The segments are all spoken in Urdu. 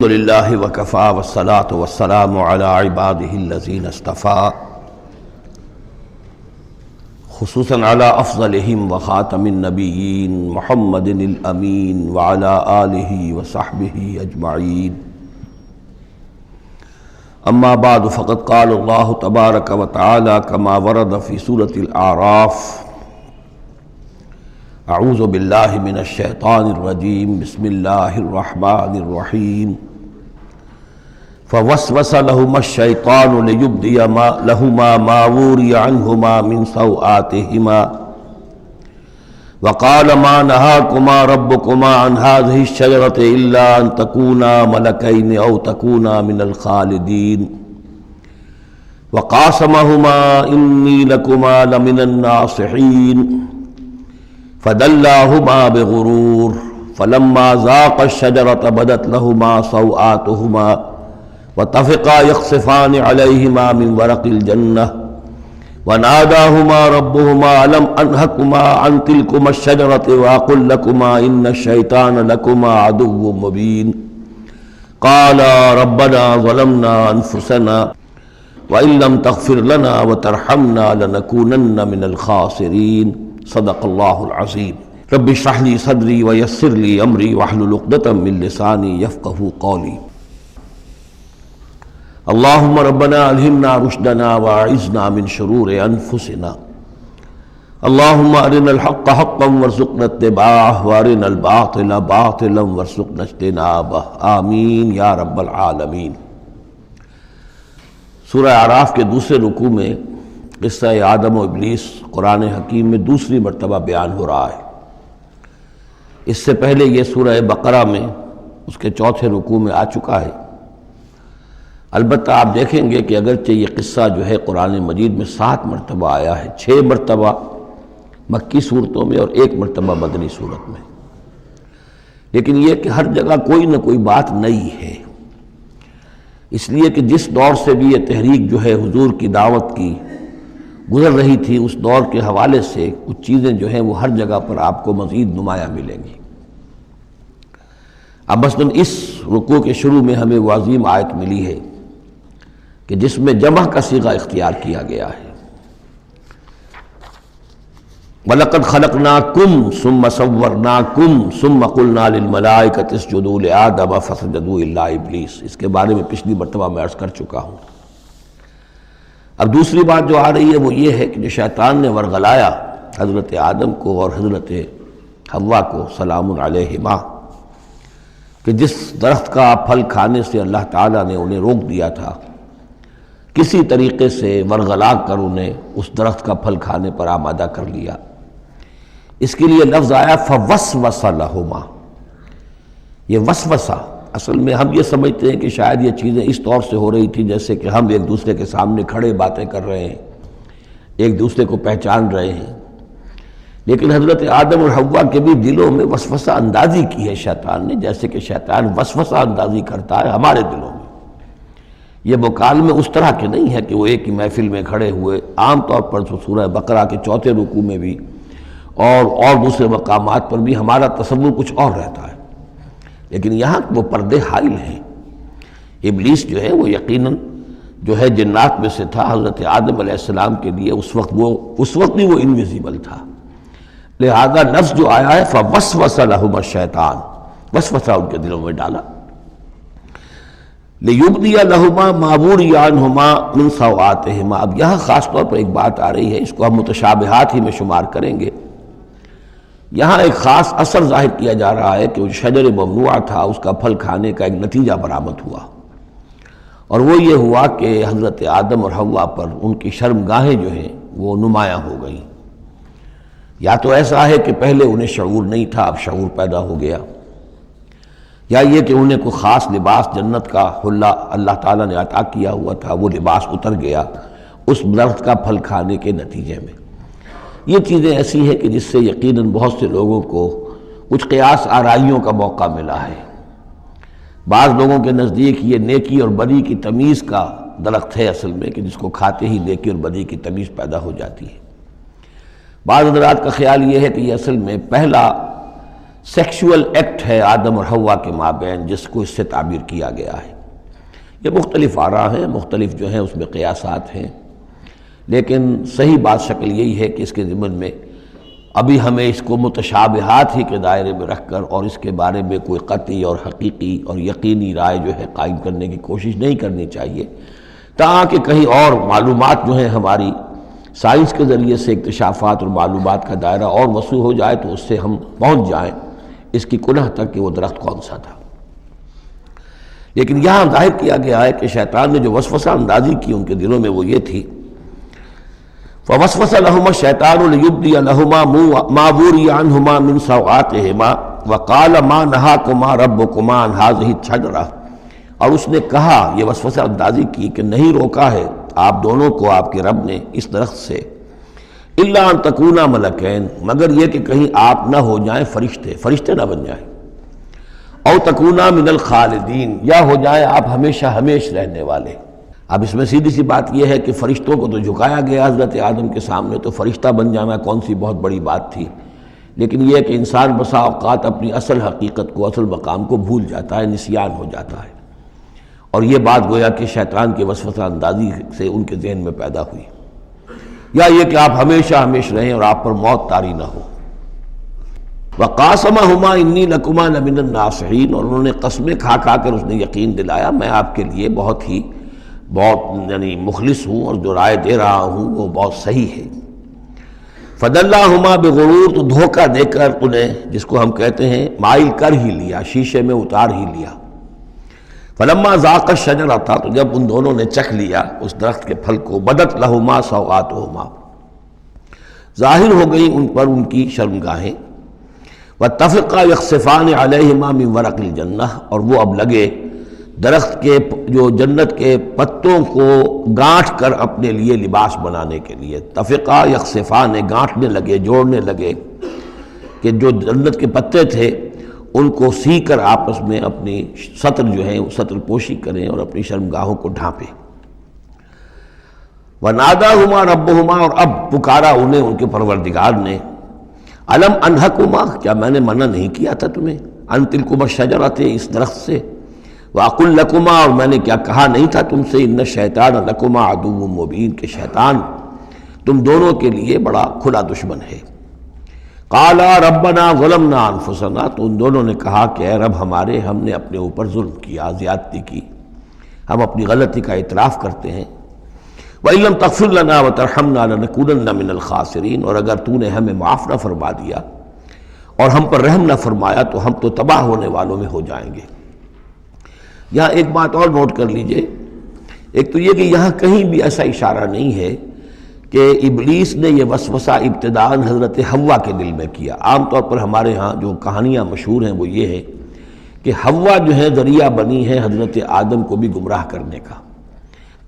الحمدللہ وکفی والصلاة والسلام علی عبادہ الذین اصطفیٰ، خصوصاً علی افضلہم وخاتم النبیین محمد الامین وعلی آلہ وصحبہ اجمعین۔ اما بعد فقد قال اللہ تبارک وتعالی کما ورد فی سورۃ الاعراف: اعوذ باللہ من الشیطان الرجیم، بسم اللہ الرحمن الرحیم۔ فوسوس لهما الشیطان لیبدی لهما ما وري عنهما من سوآتهما وقال ما نهاكما ربكما عن هذه الشجرة إلا أن تكونا ملكين أو تكونا من الخالدين وقاسمهما إني لكما لمن الناصحين فدلاهما بغرور فلما ذاقا الشجرة بدت لهما سوآتهما وطفقا يخصفان عليهما من ورق الجنة وناداهما ربهما ألم أنهكما عن تلكما الشجرة وأقل لكما إن الشيطان لكما عدو مبين قالا ربنا ظلمنا أنفسنا وإن لم تغفر لنا وترحمنا لنكونن من الخاسرين صدق اللہ العظیم۔ رب اشرح لي صدری ویسر لي امری واحلل عقدۃ من لسانی یفقہوا قولی۔ اللہم ربنا الہمنا رشدنا واعذنا من شرور انفسنا، اللہم ارنا الحق حقا وارزقنا اتباعہ وارنا الباطل باطلا وارزقنا اجتنابہ، آمین یا رب العالمین۔ سورہ اعراف کے دوسرے رکوع میں قصہ آدم و ابلیس قرآن حکیم میں دوسری مرتبہ بیان ہو رہا ہے۔ اس سے پہلے یہ سورہ بقرہ میں اس کے چوتھے رکوع میں آ چکا ہے۔ البتہ آپ دیکھیں گے کہ اگرچہ یہ قصہ جو ہے قرآن مجید میں 7 مرتبہ آیا ہے، 6 مرتبہ مکی صورتوں میں اور 1 مرتبہ مدنی صورت میں، لیکن یہ کہ ہر جگہ کوئی نہ کوئی بات نئی ہے، اس لیے کہ جس دور سے بھی یہ تحریک جو ہے حضور کی دعوت کی گزر رہی تھی، اس دور کے حوالے سے کچھ چیزیں جو ہیں وہ ہر جگہ پر آپ کو مزید نمایاں ملیں گی۔ اب مثلاً اس رکوع کے شروع میں ہمیں وہ عظیم آیت ملی ہے کہ جس میں جمع کا صیغہ اختیار کیا گیا ہے، وَلَقَدْ خَلَقْنَاكُمْ ثُمَّ صَوَّرْنَاكُمْ ثُمَّ قُلْنَا لِلْمَلَائِكَةِ اسْجُدُوا لِآدَمَ فَسَجَدُوا إِلَّا إِبْلِيسَ۔ اس کے بارے میں پچھلی مرتبہ میں عرض کر چکا ہوں۔ اب دوسری بات جو آ رہی ہے وہ یہ ہے کہ جو شیطان نے ورغلایا حضرت آدم کو اور حضرت حوا کو سلام علیہما، کہ جس درخت کا پھل کھانے سے اللہ تعالیٰ نے انہیں روک دیا تھا، کسی طریقے سے ورغلا کر انہیں اس درخت کا پھل کھانے پر آمادہ کر لیا۔ اس کے لیے لفظ آیا فوسوس لہما۔ یہ وسوسہ اصل میں ہم یہ سمجھتے ہیں کہ شاید یہ چیزیں اس طور سے ہو رہی تھی جیسے کہ ہم ایک دوسرے کے سامنے کھڑے باتیں کر رہے ہیں، ایک دوسرے کو پہچان رہے ہیں، لیکن حضرت آدم اور حوا کے بھی دلوں میں وسوسہ اندازی کی ہے شیطان نے، جیسے کہ شیطان وسوسہ اندازی کرتا ہے ہمارے دلوں میں۔ یہ مکالمے اس طرح کے نہیں ہے کہ وہ ایک ہی محفل میں کھڑے ہوئے، عام طور پر سورہ بقرہ کے چوتھے رکوع میں بھی اور دوسرے مقامات پر بھی ہمارا تصور کچھ اور رہتا ہے، لیکن یہاں وہ پردے حائل ہیں۔ ابلیس جو ہے وہ یقیناً جو ہے جنات میں سے تھا، حضرت آدم علیہ السلام کے لیے اس وقت بھی وہ انویزیبل تھا، لہذا نفس جو آیا ہے فوسوس لہما الشیطان، وسوسہ ان کے دلوں میں ڈالا۔ لیبدی لہما ما وری عنہما من سوآتہما۔ اب یہاں خاص طور پر ایک بات آ رہی ہے، اس کو ہم متشابہات ہی میں شمار کریں گے۔ یہاں ایک خاص اثر ظاہر کیا جا رہا ہے کہ وہ شجر ممنوع تھا، اس کا پھل کھانے کا ایک نتیجہ برآمد ہوا، اور وہ یہ ہوا کہ حضرت آدم اور حوا پر ان کی شرمگاہیں جو ہیں وہ نمایاں ہو گئیں۔ یا تو ایسا ہے کہ پہلے انہیں شعور نہیں تھا، اب شعور پیدا ہو گیا، یا یہ کہ انہیں کوئی خاص لباس جنت کا حلہ اللہ تعالیٰ نے عطا کیا ہوا تھا، وہ لباس اتر گیا اس درخت کا پھل کھانے کے نتیجے میں۔ یہ چیزیں ایسی ہیں کہ جس سے یقیناً بہت سے لوگوں کو کچھ قیاس آرائیوں کا موقع ملا ہے۔ بعض لوگوں کے نزدیک یہ نیکی اور بدی کی تمیز کا درخت ہے اصل میں، کہ جس کو کھاتے ہی نیکی اور بدی کی تمیز پیدا ہو جاتی ہے۔ بعض حضرات کا خیال یہ ہے کہ یہ اصل میں پہلا سیکشول ایکٹ ہے آدم اور حوا کے مابین جس کو اس سے تعبیر کیا گیا ہے۔ یہ مختلف آراء ہیں، مختلف جو ہیں اس میں قیاسات ہیں، لیکن صحیح بات شکل یہی ہے کہ اس کے ضمن میں ابھی ہمیں اس کو متشابہات ہی کے دائرے میں رکھ کر اور اس کے بارے میں کوئی قطعی اور حقیقی اور یقینی رائے جو ہے قائم کرنے کی کوشش نہیں کرنی چاہیے، تاکہ کہیں اور معلومات جو ہیں ہماری سائنس کے ذریعے سے اکتشافات اور معلومات کا دائرہ اور وسیع ہو جائے تو اس سے ہم پہنچ جائیں اس کی کنہ تک کہ وہ درخت کون سا تھا۔ لیکن یہاں ظاہر کیا گیا ہے کہ شیطان نے جو وسوسہ اندازی کی ان کے دلوں میں وہ یہ تھی، فَوَسْوَسَ لَهُمَا الشَّيْطَانُ لِيُبْدِيَ لَهُمَا مَا وُرِيَ عَنْهُمَا مِنْ سَوْآتِهِمَا وَقَالَ مَا نَهَاكُمَا رَبُّكُمَا عَنْ هَٰذِهِ الشَّجَرَةِ، اور اس نے کہا، یہ وسوسہ اندازی کی کہ نہیں روکا ہے آپ دونوں کو آپ کے رب نے اس درخت سے، اِلَّا أَن تَكُونَا مَلَكَيْنِ، مگر یہ کہ کہیں آپ نہ ہو جائیں فرشتے نہ بن جائیں، او تکونا من الخالدین، یا ہو جائے آپ ہمیشہ ہمیش رہنے والے۔ اب اس میں سیدھی سی بات یہ ہے کہ فرشتوں کو تو جھکایا گیا حضرت آدم کے سامنے، تو فرشتہ بن جانا کون سی بہت بڑی بات تھی، لیکن یہ ہے کہ انسان بسا اوقات اپنی اصل حقیقت کو، اصل مقام کو بھول جاتا ہے، نسیان ہو جاتا ہے، اور یہ بات گویا کہ شیطان کے وسوسہ اندازی سے ان کے ذہن میں پیدا ہوئی، یا یہ کہ آپ ہمیشہ ہمیش رہیں اور آپ پر موت طاری نہ ہو۔ وَقَاسَمَهُمَا إِنِّي لَكُمَا لَمِنَ النَّاصِحِينَ، اور انہوں نے قسمیں کھا کھا کر اس نے یقین دلایا میں آپ کے لیے بہت یعنی مخلص ہوں، اور جو رائے دے رہا ہوں وہ بہت صحیح ہے۔ فَدَلَّاهُمَا بِغُرُورٍ، تو دھوکہ دے کر انہیں، جس کو ہم کہتے ہیں مائل کر ہی لیا، شیشے میں اتار ہی لیا۔ فَلَمَّا ذَاقَا الشَّجَرَةَ، تو جب ان دونوں نے چکھ لیا اس درخت کے پھل کو، بَدَتْ لَهُمَا سَوْآتُهُمَا، ظاہر ہو گئی ان پر ان کی شرمگاہیں، وَاتَّفِقَا يَخْصِفَانِ عَلَيْهِمَا مِنْ وَرَقِ الْجَنَّةِ، اور وہ اب لگے درخت کے جو جنت کے پتوں کو گانٹھ کر اپنے لیے لباس بنانے کے لیے، تفقا یخصفان، گانٹھنے لگے، جوڑنے لگے کہ جو جنت کے پتے تھے ان کو سی کر آپس میں اپنی سطر جو ہے سطر پوشی کریں اور اپنی شرمگاہوں کو ڈھانپیں۔ وَنَادَاهُمَا رَبُّهُمَا، اور اب پکارا انہیں ان کے پروردگار نے، الم انہکما، کیا میں نے منع نہیں کیا تھا تمہیں، ان تلکما الشجرۃ، اس درخت سے، وَأَقُلْ لَكُمَا، اور میں نے کیا کہا نہیں تھا تم سے، ان الشیطان لکما عدو مبین، کہ شیطان تم دونوں کے لیے بڑا کھلا دشمن ہے۔ قَالَا رَبَّنَا ظَلَمْنَا أَنفُسَنَا، تو ان دونوں نے کہا کہ اے رب ہمارے، ہم نے اپنے اوپر ظلم کیا، زیادتی کی، ہم اپنی غلطی کا اعتراف کرتے ہیں۔ وَإِن لَّمْ تَغْفِرْ لَنَا وَتَرْحَمْنَا لَنَكُونَنَّ مِنَ الْخَاسِرِينَ، اور اگر تو نے ہمیں معاف نہ فرما دیا اور ہم پر رحم نہ فرمایا تو ہم تو تباہ ہونے والوں میں ہو جائیں گے۔ یہاں ایک بات اور نوٹ کر لیجئے، ایک تو یہ کہ یہاں کہیں بھی ایسا اشارہ نہیں ہے کہ ابلیس نے یہ وسوسہ ابتداءً حضرت حوا کے دل میں کیا۔ عام طور پر ہمارے ہاں جو کہانیاں مشہور ہیں وہ یہ ہے کہ حوا جو ہے ذریعہ بنی ہے حضرت آدم کو بھی گمراہ کرنے کا،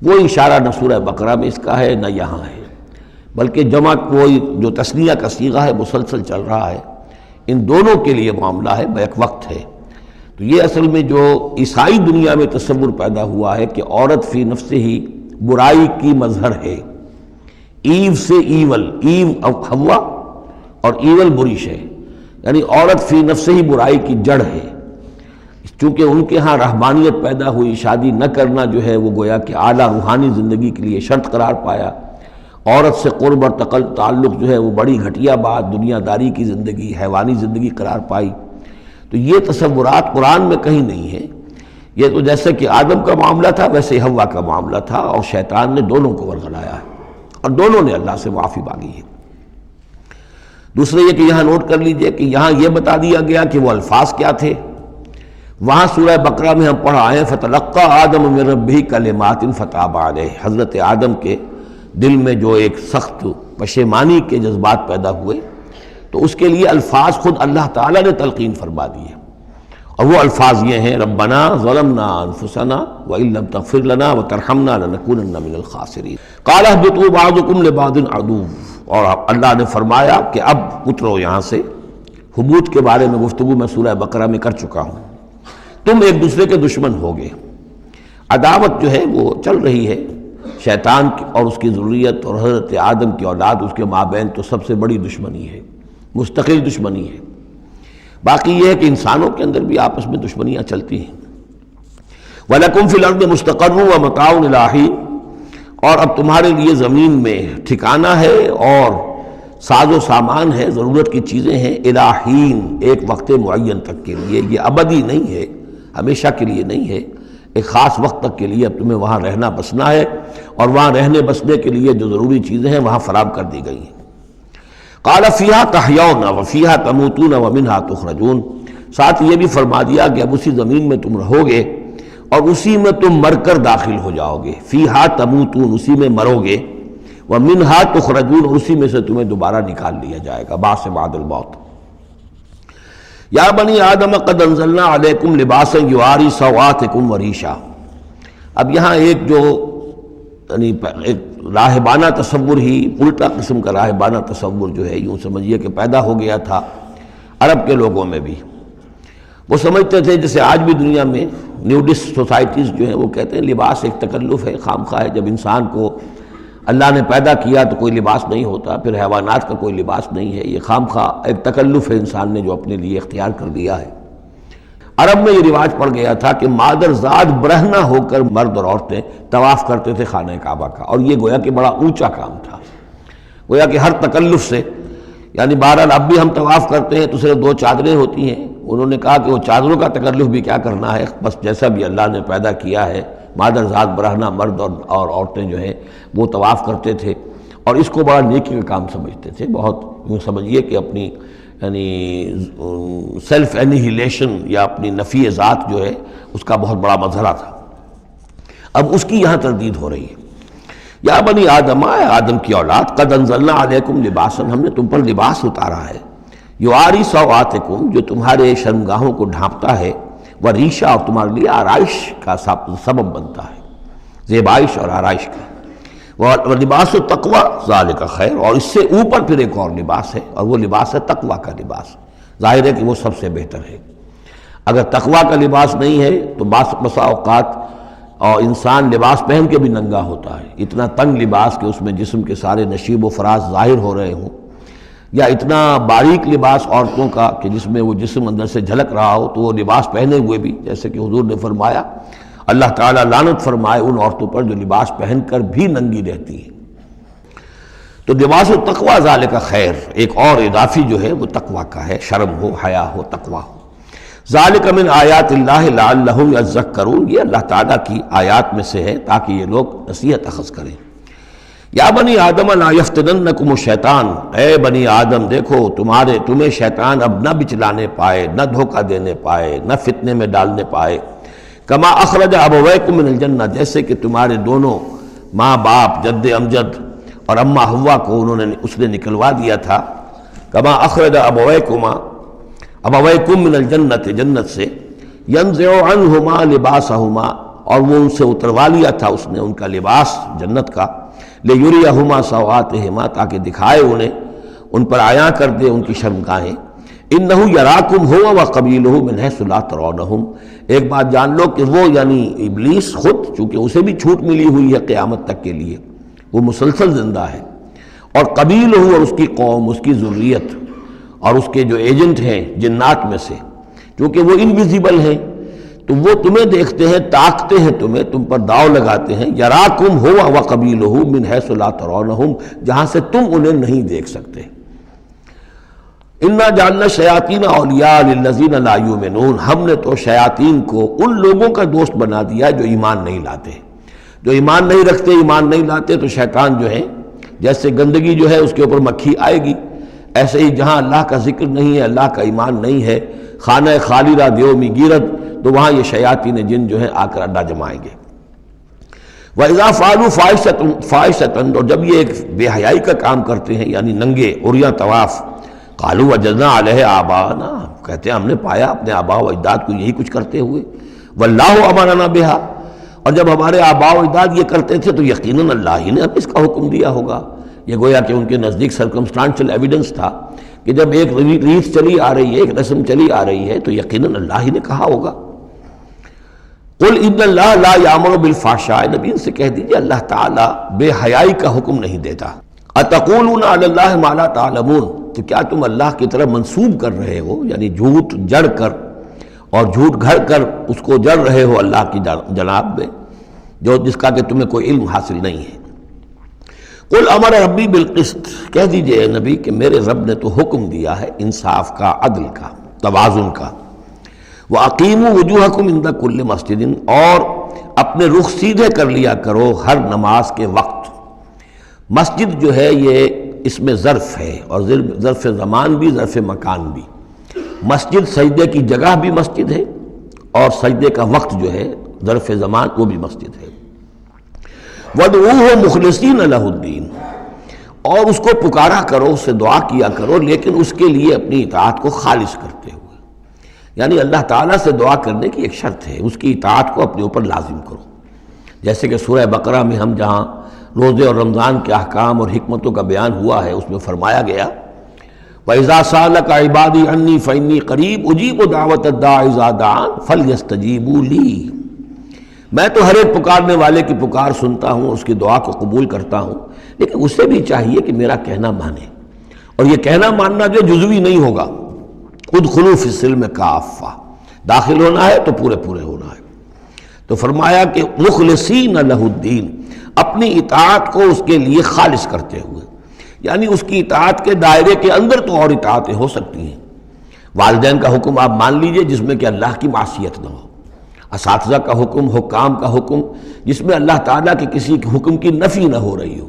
وہ اشارہ نہ سورہ بقرہ میں اس کا ہے نہ یہاں ہے، بلکہ جمع کوئی جو تثنیہ کا صیغہ ہے مسلسل چل رہا ہے، ان دونوں کے لیے معاملہ ہے، بیک وقت ہے۔ تو یہ اصل میں جو عیسائی دنیا میں تصور پیدا ہوا ہے کہ عورت فی نفس ہی برائی کی مظہر ہے، ایو سے ایول، ایو حوا اور ایول بری شے، یعنی عورت فی نفس ہی برائی کی جڑ ہے۔ چونکہ ان کے ہاں رہبانیت پیدا ہوئی، شادی نہ کرنا جو ہے وہ گویا کہ اعلیٰ روحانی زندگی کے لیے شرط قرار پایا، عورت سے قرب اور تعلق جو ہے وہ بڑی گھٹیا بات، دنیا داری کی زندگی، حیوانی زندگی قرار پائی۔ تو یہ تصورات قرآن میں کہیں نہیں ہے، یہ تو جیسے کہ آدم کا معاملہ تھا ویسے حوا کا معاملہ تھا، اور شیطان نے دونوں کو ورغلایا ہے اور دونوں نے اللہ سے معافی مانگی ہے۔ دوسرے یہ کہ یہاں نوٹ کر لیجئے کہ یہاں یہ بتا دیا گیا کہ وہ الفاظ کیا تھے۔ وہاں سورہ بقرہ میں ہم پڑھا آئے فَتَلَقَّىٰ آدَمُ مِن رَبِّهِ كَلِمَاتٍ فَتَابَ عَلَيْهِ، حضرت آدم کے دل میں جو ایک سخت پشیمانی کے جذبات پیدا ہوئے تو اس کے لیے الفاظ خود اللہ تعالیٰ نے تلقین فرما دیے، اور وہ الفاظ یہ ہیں ربنا ظلمنا انفسنا وان لم تغفر لنا وترحمنا لنکونن من الخاسرین قال اهبطوا بعضكم لبعض عدو، اور اللہ نے فرمایا کہ اب اترو یہاں سے۔ حبوط کے بارے میں گفتگو میں سورہ بقرہ میں کر چکا ہوں، تم ایک دوسرے کے دشمن ہوگے، عداوت جو ہے وہ چل رہی ہے، شیطان اور اس کی ذریت اور حضرت آدم کی اولاد، اس کے مابین تو سب سے بڑی دشمنی ہے، مستقل دشمنی ہے۔ باقی یہ ہے کہ انسانوں کے اندر بھی آپس میں دشمنیاں چلتی ہیں۔ وَلَكُمْ فِي الْأَرْضِ مُسْتَقَرٌّ وَمَتَاعٌ إِلَىٰ حِينٍ، اور اب تمہارے لیے زمین میں ٹھکانہ ہے اور ساز و سامان ہے، ضرورت کی چیزیں ہیں، إِلَىٰ حِين، ایک وقت معین تک کے لیے، یہ ابدی نہیں ہے، ہمیشہ کے لیے نہیں ہے، ایک خاص وقت تک کے لیے اب تمہیں وہاں رہنا بسنا ہے، اور وہاں رہنے بسنے کے لیے جو ضروری چیزیں ہیں وہاں فراہم کر دی گئی ہیں۔ قال فیہا تحیون وفیہا تموتون ومنہا تخرجون، ساتھ یہ بھی فرما دیا کہ اب اسی زمین میں تم رہو گے اور اسی میں تم مر کر داخل ہو جاؤ گے، فیہا تموتون، اسی میں مرو گے، ومنہا تخرجون، اور اسی میں سے تمہیں دوبارہ نکال لیا جائے گا بعث بعد الموت۔ یا بنی آدم قد انزلنا علیکم لباسا یواری سوآتکم وریشا، اب یہاں ایک جو یعنی ایک راہبانہ تصور ہی، الٹا قسم کا راہبانہ تصور جو ہے، یوں سمجھیے کہ پیدا ہو گیا تھا عرب کے لوگوں میں بھی۔ وہ سمجھتے تھے جیسے آج بھی دنیا میں نیوڈسٹ سوسائٹیز جو ہیں وہ کہتے ہیں لباس ایک تکلف ہے، خام خواہ ہے، جب انسان کو اللہ نے پیدا کیا تو کوئی لباس نہیں ہوتا، پھر حیوانات کا کوئی لباس نہیں ہے، یہ خام خواہ ایک تکلف ہے انسان نے جو اپنے لیے اختیار کر دیا ہے۔ عرب میں یہ رواج پڑ گیا تھا کہ مادرزاد برہنہ ہو کر مرد اور عورتیں طواف کرتے تھے خانہ کعبہ کا، اور یہ گویا کہ بڑا اونچا کام تھا، گویا کہ ہر تکلف سے، یعنی بہرحال اب بھی ہم طواف کرتے ہیں تو صرف 2 چادریں ہوتی ہیں، انہوں نے کہا کہ وہ چادروں کا تکلف بھی کیا کرنا ہے، بس جیسا بھی اللہ نے پیدا کیا ہے مادرزاد برہنہ مرد اور عورتیں جو ہیں وہ طواف کرتے تھے، اور اس کو بڑا نیکی کا کام سمجھتے تھے، بہت یوں سمجھیے کہ اپنی یعنی سیلف انہیلیشن یا اپنی نفی ذات جو ہے اس کا بہت بڑا مظہرہ تھا۔ اب اس کی یہاں تردید ہو رہی ہے، یا بنی آدم، آدم کی اولاد، قد انزلنا علیکم لباسا، ہم نے تم پر لباس اتارا ہے، یواری سوآتکم، جو تمہارے شرمگاہوں کو ڈھانپتا ہے، وریشا، اور تمہارے لیے آرائش کا سبب بنتا ہے، زیبائش اور آرائش کا، لباس التقوی ذالک خیر، اور اس سے اوپر پھر ایک اور لباس ہے، اور وہ لباس ہے تقوی کا لباس، ظاہر ہے کہ وہ سب سے بہتر ہے۔ اگر تقوی کا لباس نہیں ہے تو بسا اوقات اور انسان لباس پہن کے بھی ننگا ہوتا ہے، اتنا تنگ لباس کہ اس میں جسم کے سارے نشیب و فراز ظاہر ہو رہے ہوں، یا اتنا باریک لباس عورتوں کا کہ جس میں وہ جسم اندر سے جھلک رہا ہو، تو وہ لباس پہنے ہوئے بھی، جیسے کہ حضور نے فرمایا اللہ تعالیٰ لعنت فرمائے ان عورتوں پر جو لباس پہن کر بھی ننگی رہتی ہیں۔ تو لباس التقوی ذالک خیر، ایک اور اضافی جو ہے وہ تقوی کا ہے، شرم ہو، حیا ہو، تقوی ہو۔ ذالک من آیات اللہ لعلہم یذکرون، یہ اللہ تعالیٰ کی آیات میں سے ہے تاکہ یہ لوگ نصیحت اخذ کریں۔ یا بنی آدم لا یفتننکم الشیطان، اے بنی آدم دیکھو تمہیں شیطان اب نہ بچلانے پائے، نہ دھوکہ دینے پائے، نہ فتنے میں ڈالنے پائے، کما اخرج ابویکم من الجنہ، جیسے کہ تمہارے دونوں ماں باپ جد امجد اور اماں حوا کو اس نے نکلوا دیا تھا، کما اخرج ابویکم من الجنت، جنت سے، ینزع عنہما لباسہما، اور وہ ان سے اتروا لیا تھا اس نے ان کا لباس جنت کا، لیریہما سوآتہما، تاکہ دکھائے انہیں، ان پر عیاں کر دے ان کی شرمگاہیں، انہ یراکم ہوا وقبیلہ من حیث لا ترونہم، ایک بات جان لو کہ وہ یعنی ابلیس خود، چونکہ اسے بھی چھوٹ ملی ہوئی ہے قیامت تک کے لیے، وہ مسلسل زندہ ہے، اور قبیلہ اور اس کی قوم، اس کی ذریت اور اس کے جو ایجنٹ ہیں جنات میں سے، چونکہ وہ انویزیبل ہیں تو وہ تمہیں دیکھتے ہیں، تاکتے ہیں تمہیں، تم پر داؤ لگاتے ہیں، یراکم ہوا وقبیلہ من حیث لا ترونہم، جہاں سے تم انہیں نہیں دیکھ سکتے۔ انا جعلنا الشیاطین اولیاء للذین لا یؤمنون، ہم نے تو شیاطین کو ان لوگوں کا دوست بنا دیا جو ایمان نہیں لاتے، جو ایمان نہیں رکھتے، ایمان نہیں لاتے، تو شیطان جو ہے جیسے گندگی جو ہے اس کے اوپر مکھی آئے گی، ایسے ہی جہاں اللہ کا ذکر نہیں ہے، اللہ کا ایمان نہیں ہے، خانہ خالی را دیو می گیرت، تو وہاں یہ شیاطین جن جو ہیں آ کر اڈا جمائیں گے۔ وَإِذَا فَعَلُوا فَاحِشَةً، اور جب یہ ایک بے حیائی کا کام کرتے ہیں، یعنی ننگے عریاں طواف، قالوا وجدنا علیہ آباءنا، کہتے ہیں ہم نے پایا اپنے آباء و اجداد کو یہی کچھ کرتے ہوئے، واللہ امرنا بہا، اور جب ہمارے آباء و اجداد یہ کرتے تھے تو یقیناً اللہ ہی نے ہمیں اس کا حکم دیا ہوگا۔ یہ گویا کہ ان کے نزدیک سرکمسٹانشل ایویڈنس تھا کہ جب ایک ریت چلی آ رہی ہے، ایک رسم چلی آ رہی ہے، تو یقیناً اللہ ہی نے کہا ہوگا۔ قل ان اللہ لا یامر بالفحشاء، نبی ان سے کہہ دیجئے اللہ تعالیٰ بے حیائی کا حکم نہیں دیتا۔ اتقولون علی اللہ ما لا تعلمون، تو کیا تم اللہ کی طرف منسوب کر رہے ہو، یعنی جھوٹ جڑ کر اور جھوٹ گھڑ کر اس کو جڑ رہے ہو اللہ کی جناب میں، جس کا کہ تمہیں کوئی علم حاصل نہیں ہے۔ قل امر ربی بالقسط، کہہ دیجئے اے نبی کہ میرے رب نے تو حکم دیا ہے انصاف کا، عدل کا، توازن کا۔ وَأَقِيمُوا وُجُوهَكُمْ عِنْدَ كُلِّ مَسْجِدٍ، اور اپنے رخ سیدھے کر لیا کرو ہر نماز کے وقت۔ مسجد جو ہے یہ اس میں ظرف ہے، اور ظرف زمان بھی ظرف مکان بھی۔ مسجد سجدے کی جگہ بھی مسجد ہے، اور سجدے کا وقت جو ہے ظرف زمان وہ بھی مسجد ہے۔ وَادْعُوهُ مُخْلِصِينَ لَهُ الدِّينَ، اور اس کو پکارا کرو، اس سے دعا کیا کرو، لیکن اس کے لیے اپنی اطاعت کو خالص کرتے ہوئے، یعنی اللہ تعالیٰ سے دعا کرنے کی ایک شرط ہے، اس کی اطاعت کو اپنے اوپر لازم کرو۔ جیسے کہ سورہ بقرہ میں ہم جہاں روزے اور رمضان کے احکام اور حکمتوں کا بیان ہوا ہے، اس میں فرمایا گیا وَإِذَا سَأَلَكَ عِبَادِي عَنِّي فَإِنِّي قَرِيبٌ أُجِيبُ دَعْوَةَ الدَّاعِ إِذَا دَعَانِ فَلْيَسْتَجِيبُوا لِي، میں تو ہر ایک پکارنے والے کی پکار سنتا ہوں، اس کی دعا کو قبول کرتا ہوں، لیکن اسے بھی چاہیے کہ میرا کہنا مانے، اور یہ کہنا ماننا جو جزوی نہیں ہوگا۔ ادخلوا فی السلم کافہ، داخل ہونا ہے تو پورے پورے ہونا ہے۔ تو فرمایا کہ مخلصین لہ الدین، اپنی اطاعت کو اس کے لیے خالص کرتے ہوئے، یعنی اس کی اطاعت کے دائرے کے اندر تو اور اطاعتیں ہو سکتی ہیں۔ والدین کا حکم آپ مان لیجئے جس میں کہ اللہ کی معصیت نہ ہو، اساتذہ کا حکم، حکام کا حکم جس میں اللہ تعالیٰ کے کسی حکم کی نفی نہ ہو رہی ہو،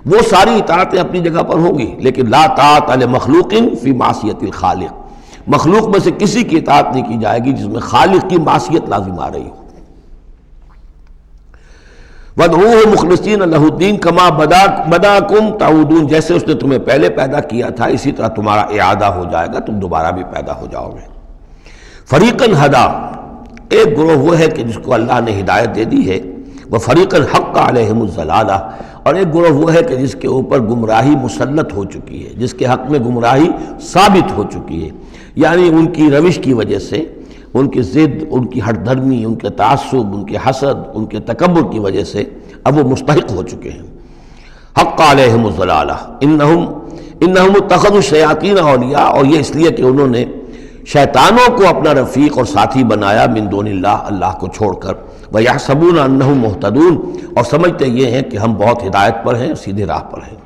وہ ساری اطاعتیں اپنی جگہ پر ہوں گی، لیکن لا طاعۃ لمخلوق فی معصیت الخالق، مخلوق میں سے کسی کی اطاعت نہیں کی جائے گی جس میں خالق کی معصیت لازم آ رہی ہو۔ وَادْعُوهُ مُخْلِصِينَ لَهُ الدِّينَ كَمَا بَدَأَكُمْ تَعُودُونَ، جیسے اس نے تمہیں پہلے پیدا کیا تھا اسی طرح تمہارا اعادہ ہو جائے گا، تم دوبارہ بھی پیدا ہو جاؤ گے۔ فَرِيقًا هَدَىٰ، ایک گروہ وہ ہے کہ جس کو اللہ نے ہدایت دے دی ہے، وَفَرِيقًا حَقَّ عَلَيْهِمُ الضَّلَالَةُ، اور ایک گروہ وہ ہے کہ جس کے اوپر گمراہی مسلط ہو چکی ہے، جس کے حق میں گمراہی ثابت ہو چکی ہے، یعنی ان کی روش کی وجہ سے، ان کی ضد، ان کی ہٹ دھرمی، ان کے تعصب، ان کے حسد، ان کے تکبر کی وجہ سے اب وہ مستحق ہو چکے ہیں۔ حق علیہم الضلالہ انہم اتخذوا الشیاطین اولیاء، اور یہ اس لیے کہ انہوں نے شیطانوں کو اپنا رفیق اور ساتھی بنایا من دون اللہ، اللہ کو چھوڑ کر، وَيَحْسَبُونَ أَنَّهُمْ مُهْتَدُونَ، اور سمجھتے یہ ہیں کہ ہم بہت ہدایت پر ہیں، سیدھے راہ پر ہیں۔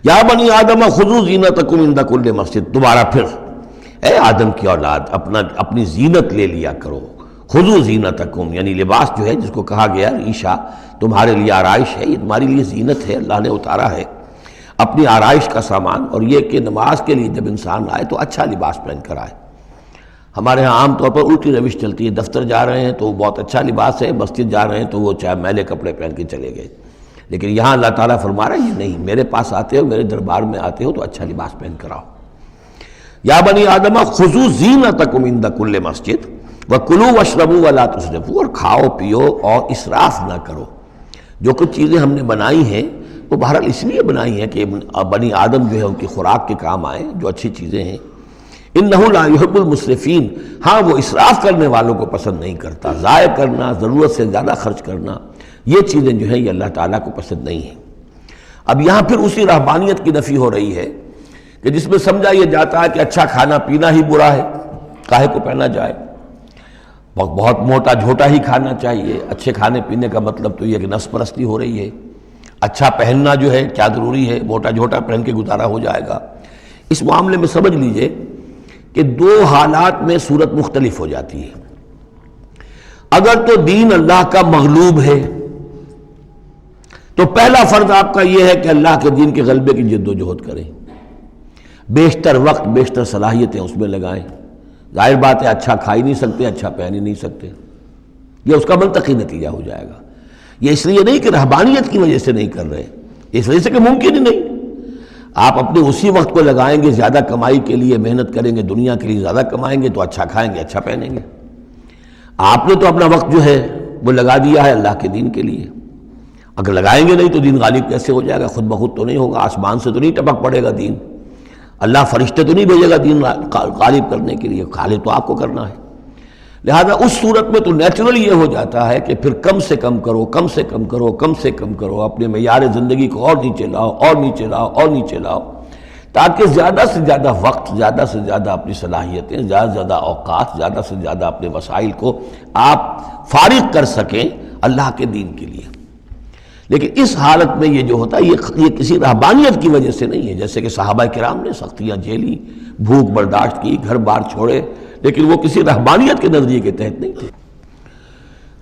یا بنی آدم خذوا زینتکم عند کل مسجد، دوبارہ پھر اے آدم کی اولاد اپنی زینت لے لیا کرو۔ خذوا زینتکم، یعنی لباس جو ہے جس کو کہا گیا ریشہ تمہارے لیے آرائش ہے، یہ تمہاری لیے زینت ہے، اللہ نے اتارا ہے اپنی آرائش کا سامان، اور یہ کہ نماز کے لیے جب انسان آئے تو اچھا لباس پہن کر آئے۔ ہمارے ہاں عام طور پر الٹی روش چلتی ہے، دفتر جا رہے ہیں تو بہت اچھا لباس ہے، مسجد جا رہے ہیں تو وہ چاہے میلے کپڑے پہن کے چلے گئے، لیکن یہاں اللہ تعالیٰ فرما رہا ہے یہ نہیں، میرے پاس آتے ہو، میرے دربار میں آتے ہو تو اچھا لباس پہن کر آؤ۔ یا بنی آدم خذوا زینتکم عند کل مسجد وکلوا واشربوا ولا تسرفوا، اور کھاؤ پیو اور اسراف نہ کرو۔ جو کچھ چیزیں ہم نے بنائی ہیں وہ بہرحال اس لیے بنائی ہیں کہ بنی آدم جو ہے ان کی خوراک کے کام آئیں، جو اچھی چیزیں ہیں۔ انہ لا یحب المسرفین، ہاں وہ اسراف کرنے والوں کو پسند نہیں کرتا، ضائع کرنا، ضرورت سے زیادہ خرچ کرنا، یہ چیزیں جو ہیں یہ اللہ تعالیٰ کو پسند نہیں ہیں۔ اب یہاں پھر اسی رہبانیت کی نفی ہو رہی ہے کہ جس میں سمجھا یہ جاتا ہے کہ اچھا کھانا پینا ہی برا ہے، کاہے کو پہنا جائے، بہت موٹا جھوٹا ہی کھانا چاہیے۔ اچھے کھانے پینے کا مطلب تو یہ کہ نفس پرستی ہو رہی ہے۔ اچھا پہننا جو ہے کیا ضروری ہے، موٹا جھوٹا پہن کے گزارا ہو جائے گا۔ اس معاملے میں سمجھ لیجئے کہ دو حالات میں صورت مختلف ہو جاتی ہے۔ اگر تو دین اللہ کا مغلوب ہے تو پہلا فرض آپ کا یہ ہے کہ اللہ کے دین کے غلبے کی جد و جہد کریں، بیشتر وقت بیشتر صلاحیتیں اس میں لگائیں۔ ظاہر بات ہے اچھا کھا ہی نہیں سکتے، اچھا پہن ہی نہیں سکتے، یہ اس کا منطقی نتیجہ ہو جائے گا۔ یہ اس لیے نہیں کہ رہبانیت کی وجہ سے نہیں کر رہے، اس وجہ سے کہ ممکن ہی نہیں۔ آپ اپنے اسی وقت کو لگائیں گے زیادہ کمائی کے لیے، محنت کریں گے دنیا کے لیے، زیادہ کمائیں گے تو اچھا کھائیں گے، اچھا پہنیں گے۔ آپ نے تو اپنا وقت جو ہے وہ لگا دیا ہے اللہ کے دین کے لیے، اگر لگائیں گے نہیں تو دین غالب کیسے ہو جائے گا؟ خود بخود تو نہیں ہوگا، آسمان سے تو نہیں ٹپک پڑے گا دین، اللہ فرشتے تو نہیں بھیجے گا دین غالب کرنے کے لیے، غالب تو آپ کو کرنا ہے۔ لہذا اس صورت میں تو نیچرل یہ ہو جاتا ہے کہ پھر کم سے کم کرو، کم سے کم کرو، کم سے کم کرو، اپنے معیار زندگی کو اور نیچے لاؤ اور نیچے لاؤ اور نیچے لاؤ، تاکہ زیادہ سے زیادہ وقت، زیادہ سے زیادہ اپنی صلاحیتیں، زیادہ سے زیادہ اوقات، زیادہ سے زیادہ اپنے وسائل کو آپ فارغ کر سکیں اللہ کے دین کے لیے۔ لیکن اس حالت میں یہ جو ہوتا ہے یہ کسی رہبانیت کی وجہ سے نہیں ہے، جیسے کہ صحابہ کرام نے سختیاں جھیلی، بھوک برداشت کی، گھر بار چھوڑے، لیکن وہ کسی رہبانیت کے نظریے کے تحت نہیں تھے۔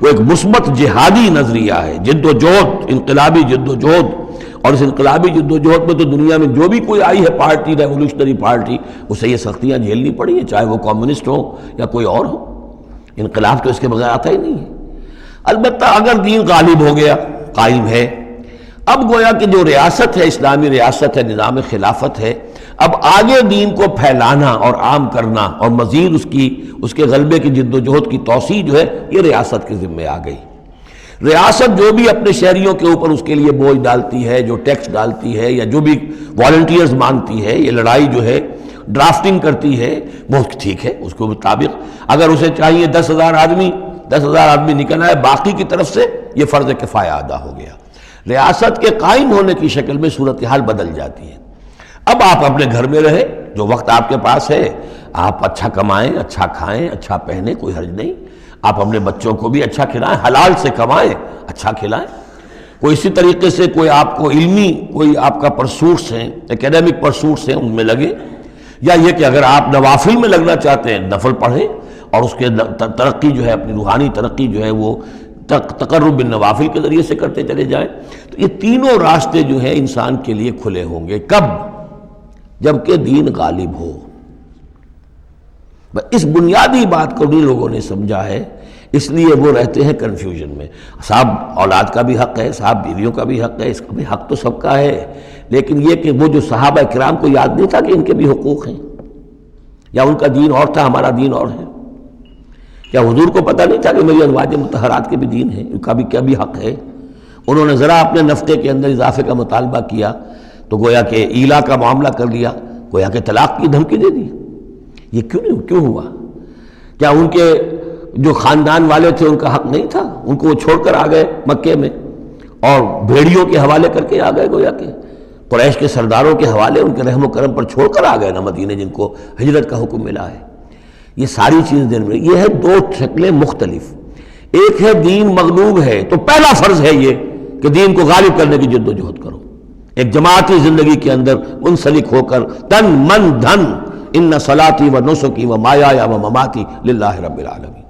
وہ ایک مثبت جہادی نظریہ ہے، جد و جہد، انقلابی جد و جہد۔ اور اس انقلابی جد و جہد میں تو دنیا میں جو بھی کوئی آئی ہے پارٹی، ریولوشنری پارٹی، اسے یہ سختیاں جھیلنی پڑی ہیں، چاہے وہ کمیونسٹ ہو یا کوئی اور ہو۔ انقلاب تو اس کے بغیر آتا ہی نہیں ہے۔ البتہ اگر دین غالب ہو گیا، قائم ہے، اب گویا کہ جو ریاست ہے، اسلامی ریاست ہے، نظام خلافت ہے، اب آگے دین کو پھیلانا اور عام کرنا اور مزید اس کے غلبے کی جد و جہد کی توسیع جو ہے یہ ریاست کے ذمے آ گئی۔ ریاست جو بھی اپنے شہریوں کے اوپر اس کے لیے بوجھ ڈالتی ہے، جو ٹیکس ڈالتی ہے، یا جو بھی والنٹیئرز مانگتی ہے، یہ لڑائی جو ہے ڈرافٹنگ کرتی ہے، بہت ٹھیک ہے، اس کے مطابق اگر اسے چاہیے 10,000 آدمی نکل آئے، باقی کی طرف سے یہ فرض کفایہ ادا ہو گیا۔ ریاست کے قائم ہونے کی شکل میں صورتحال بدل جاتی ہے۔ اب آپ اپنے گھر میں رہے، جو وقت آپ کے پاس ہے آپ اچھا کمائیں، اچھا کھائیں، اچھا پہنیں، کوئی حرج نہیں۔ آپ اپنے بچوں کو بھی اچھا کھلائیں، حلال سے کمائیں، اچھا کھلائیں۔ کوئی اسی طریقے سے کوئی آپ کو علمی کوئی آپ کا پرسوٹس ہیں، ایکیڈیمک پرسوٹس ہیں، ان میں لگے، یا یہ کہ اگر آپ نوافل میں لگنا چاہتے ہیں نفل پڑھیں اور اس کے ترقی جو ہے، اپنی روحانی ترقی جو ہے وہ تقرب بالنوافل کے ذریعے سے کرتے چلے جائیں۔ تو یہ تینوں راستے جو ہیں انسان کے لیے کھلے ہوں گے۔ کب؟ جبکہ دین غالب ہو۔ اس بنیادی بات کو بھی لوگوں نے سمجھا ہے، اس لیے وہ رہتے ہیں کنفیوژن میں۔ صاحب اولاد کا بھی حق ہے، صاحب بیویوں کا بھی حق ہے، اس کا بھی حق تو سب کا ہے، لیکن یہ کہ وہ جو صحابہ کرام کو یاد نہیں تھا کہ ان کے بھی حقوق ہیں، یا ان کا دین اور تھا، ہمارا دین اور ہے؟ کیا حضور کو پتہ نہیں تھا کہ میری ازواج مطہرات کے بھی دین ہے، ان کا بھی کیا بھی حق ہے؟ انہوں نے ذرا اپنے نفقے کے اندر اضافے کا مطالبہ کیا تو گویا کہ ایلا کا معاملہ کر لیا، گویا کہ طلاق کی دھمکی دے دی۔ یہ کیوں ہوا؟ کیا ان کے جو خاندان والے تھے ان کا حق نہیں تھا؟ ان کو وہ چھوڑ کر آ گئے مکے میں اور بھیڑیوں کے حوالے کر کے آ گئے، گویا کہ قریش کے سرداروں کے حوالے ان کے رحم و کرم پر چھوڑ کر آ گئے نا مدینے، جن کو ہجرت کا حکم ملا ہے۔ یہ ساری چیزیں دین میں، یہ ہے دو شکلیں مختلف۔ ایک ہے دین مغلوب ہے تو پہلا فرض ہے یہ کہ دین کو غالب کرنے کی جد و جہد کرو، ایک جماعتی زندگی کے اندر منسلک ہو کر تن من دھن، ان صلاتی و نسکی و مایایا و مماتی للہ رب العالمین،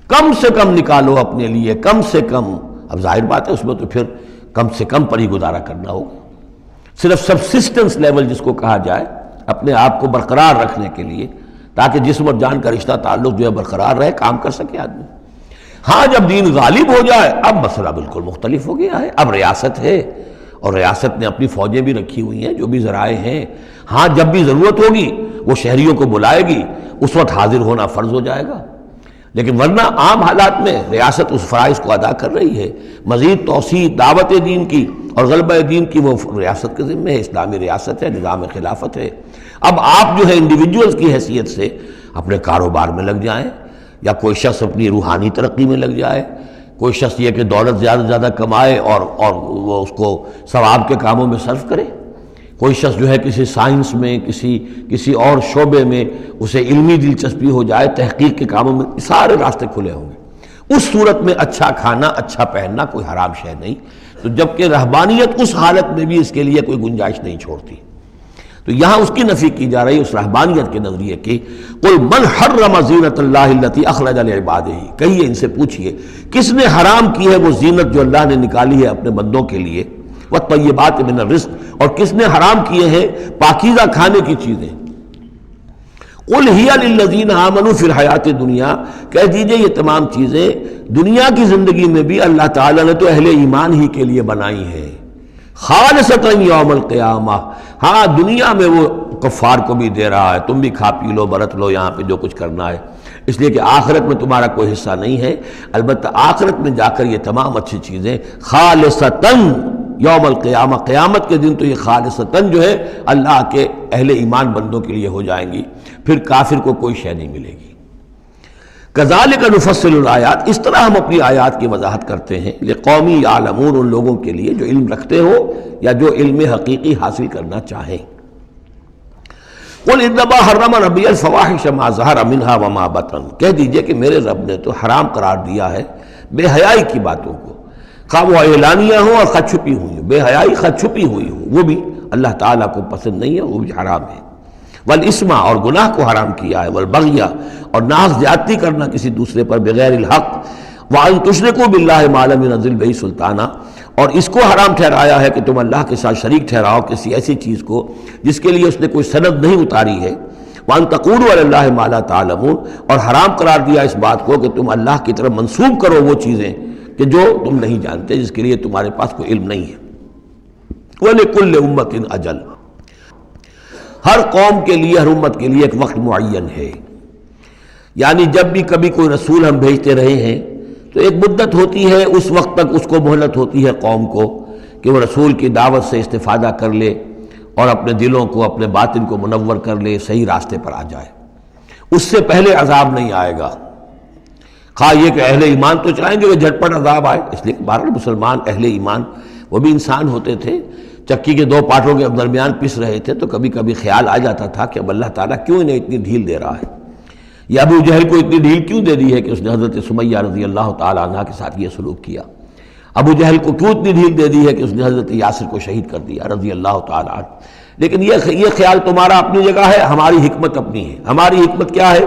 کم سے کم نکالو اپنے لیے، کم سے کم۔ اب ظاہر بات ہے اس میں تو پھر کم سے کم پر ہی گزارا کرنا ہوگا، صرف سبسسٹنس لیول جس کو کہا جائے، اپنے آپ کو برقرار رکھنے کے لیے، تاکہ جسم اور جان کا رشتہ تعلق جو ہے برقرار رہے، کام کر سکے آدمی۔ ہاں جب دین غالب ہو جائے اب مسئلہ بالکل مختلف ہو گیا ہے، اب ریاست ہے اور ریاست نے اپنی فوجیں بھی رکھی ہوئی ہیں، جو بھی ذرائع ہیں۔ ہاں جب بھی ضرورت ہوگی وہ شہریوں کو بلائے گی، اس وقت حاضر ہونا فرض ہو جائے گا، لیکن ورنہ عام حالات میں ریاست اس فرائض کو ادا کر رہی ہے۔ مزید توسیع دعوت دین کی اور غلبہ دین کی وہ ریاست کے ذمہ ہے، اسلامی ریاست ہے، نظام خلافت ہے۔ اب آپ جو ہے انڈیویجولز کی حیثیت سے اپنے کاروبار میں لگ جائیں، یا کوئی شخص اپنی روحانی ترقی میں لگ جائے، کوئی شخص یہ کہ دولت زیادہ سے زیادہ کمائے اور وہ اس کو ثواب کے کاموں میں صرف کرے، کوئی شخص جو ہے کسی سائنس میں، کسی اور شعبے میں اسے علمی دلچسپی ہو جائے، تحقیق کے کاموں میں، سارے راستے کھلے ہوں گے۔ اس صورت میں اچھا کھانا، اچھا پہننا کوئی حرام شے نہیں، تو جبکہ رہبانیت اس حالت میں بھی اس کے لیے کوئی گنجائش نہیں چھوڑتی۔ تو یہاں اس کی نفی کی جا رہی، اس رہبانیت کے نظریے کی۔ قل من حرم زینت اللہ التی اخرج لعبادہ، کہیے ان سے پوچھئے کس نے حرام کی ہے وہ زینت جو اللہ نے نکالی ہے اپنے بندوں کے لیے، والطیبات من الرزق، اور کس نے حرام کیے ہیں پاکیزہ کھانے کی چیزیں۔ قل ہی للذین آمنوا فی الحیات الدنیا، کہہ دیجئے یہ تمام چیزیں دنیا کی زندگی میں بھی اللہ تعالیٰ نے تو اہل ایمان ہی کے لیے بنائی ہیں، خالصۃ یوم القیامہ۔ ہاں دنیا میں وہ کفار کو بھی دے رہا ہے، تم بھی کھا پی لو، برت لو یہاں پہ جو کچھ کرنا ہے، اس لیے کہ آخرت میں تمہارا کوئی حصہ نہیں ہے۔ البتہ آخرت میں جا کر یہ تمام اچھی چیزیں خالصتاً یوم القیامہ، قیامت کے دن تو یہ خالصتاً جو ہے اللہ کے اہل ایمان بندوں کے لیے ہو جائیں گی، پھر کافر کو کوئی شے نہیں ملے گی۔ کذالک نفصل الآیات، اس طرح ہم اپنی آیات کی وضاحت کرتے ہیں، لقوم یعلمون، ان لوگوں کے لیے جو علم رکھتے ہو یا جو علم حقیقی حاصل کرنا چاہیں۔ قل انما حرم ربی الفواحش ما ظہر منہا وما بطن، کہہ دیجئے کہ میرے رب نے تو حرام قرار دیا ہے بے حیائی کی باتوں کو، خواہ وہ اعلانیہ ہوں اور خواہ چھپی ہوئی ہوں، بے حیائی خواہ چھپی ہوئی ہوں وہ بھی اللہ تعالیٰ کو پسند نہیں ہے، وہ بھی حرام ہے۔ والاسم، اور گناہ کو حرام کیا ہے، والبغی، اور ناحق زیادتی کرنا کسی دوسرے پر بغیر الحق، وان تشرکوا باللہ ما لم ينزل بہ سلطانہ، اور اس کو حرام ٹھہرایا ہے کہ تم اللہ کے ساتھ شریک ٹھہراؤ کسی ایسی چیز کو جس کے لیے اس نے کوئی سند نہیں اتاری ہے، وان تقولوا علی اللہ ما لا تعلمون، اور حرام قرار دیا اس بات کو کہ تم اللہ کی طرف منسوب کرو وہ چیزیں کہ جو تم نہیں جانتے، جس کے لیے تمہارے پاس کوئی علم نہیں ہے۔ وَلِكُلِّ أُمَّةٍ أَجَلٌ، ہر قوم کے لیے، ہر امت کے لیے ایک وقت معین ہے، یعنی جب بھی کبھی کوئی رسول ہم بھیجتے رہے ہیں تو ایک مدت ہوتی ہے، اس وقت تک اس کو مہلت ہوتی ہے قوم کو کہ وہ رسول کی دعوت سے استفادہ کر لے اور اپنے دلوں کو، اپنے باطن کو منور کر لے، صحیح راستے پر آ جائے۔ اس سے پہلے عذاب نہیں آئے گا، خواہ یہ کہ اہل ایمان تو چاہیں گے کہ جھٹپٹ عذاب آئے، اس لیے کہ بہرحال مسلمان اہل ایمان وہ بھی انسان ہوتے تھے، چکی کے دو پاٹوں کے درمیان پس رہے تھے تو کبھی کبھی خیال آ جاتا تھا کہ اب اللہ تعالیٰ کیوں انہیں اتنی ڈھیل دے رہا ہے، یا ابو جہل کو اتنی ڈھیل کیوں دے دی ہے کہ اس نے حضرت سمیہ رضی اللہ تعالیٰ عنہ کے ساتھ یہ سلوک کیا، ابو جہل کو کیوں اتنی ڈھیل دے دی ہے کہ اس نے حضرت یاسر کو شہید کر دیا رضی اللہ تعالیٰ عنہ۔ لیکن یہ خیال تمہارا اپنی جگہ ہے، ہماری حکمت اپنی ہے۔ ہماری حکمت کیا ہے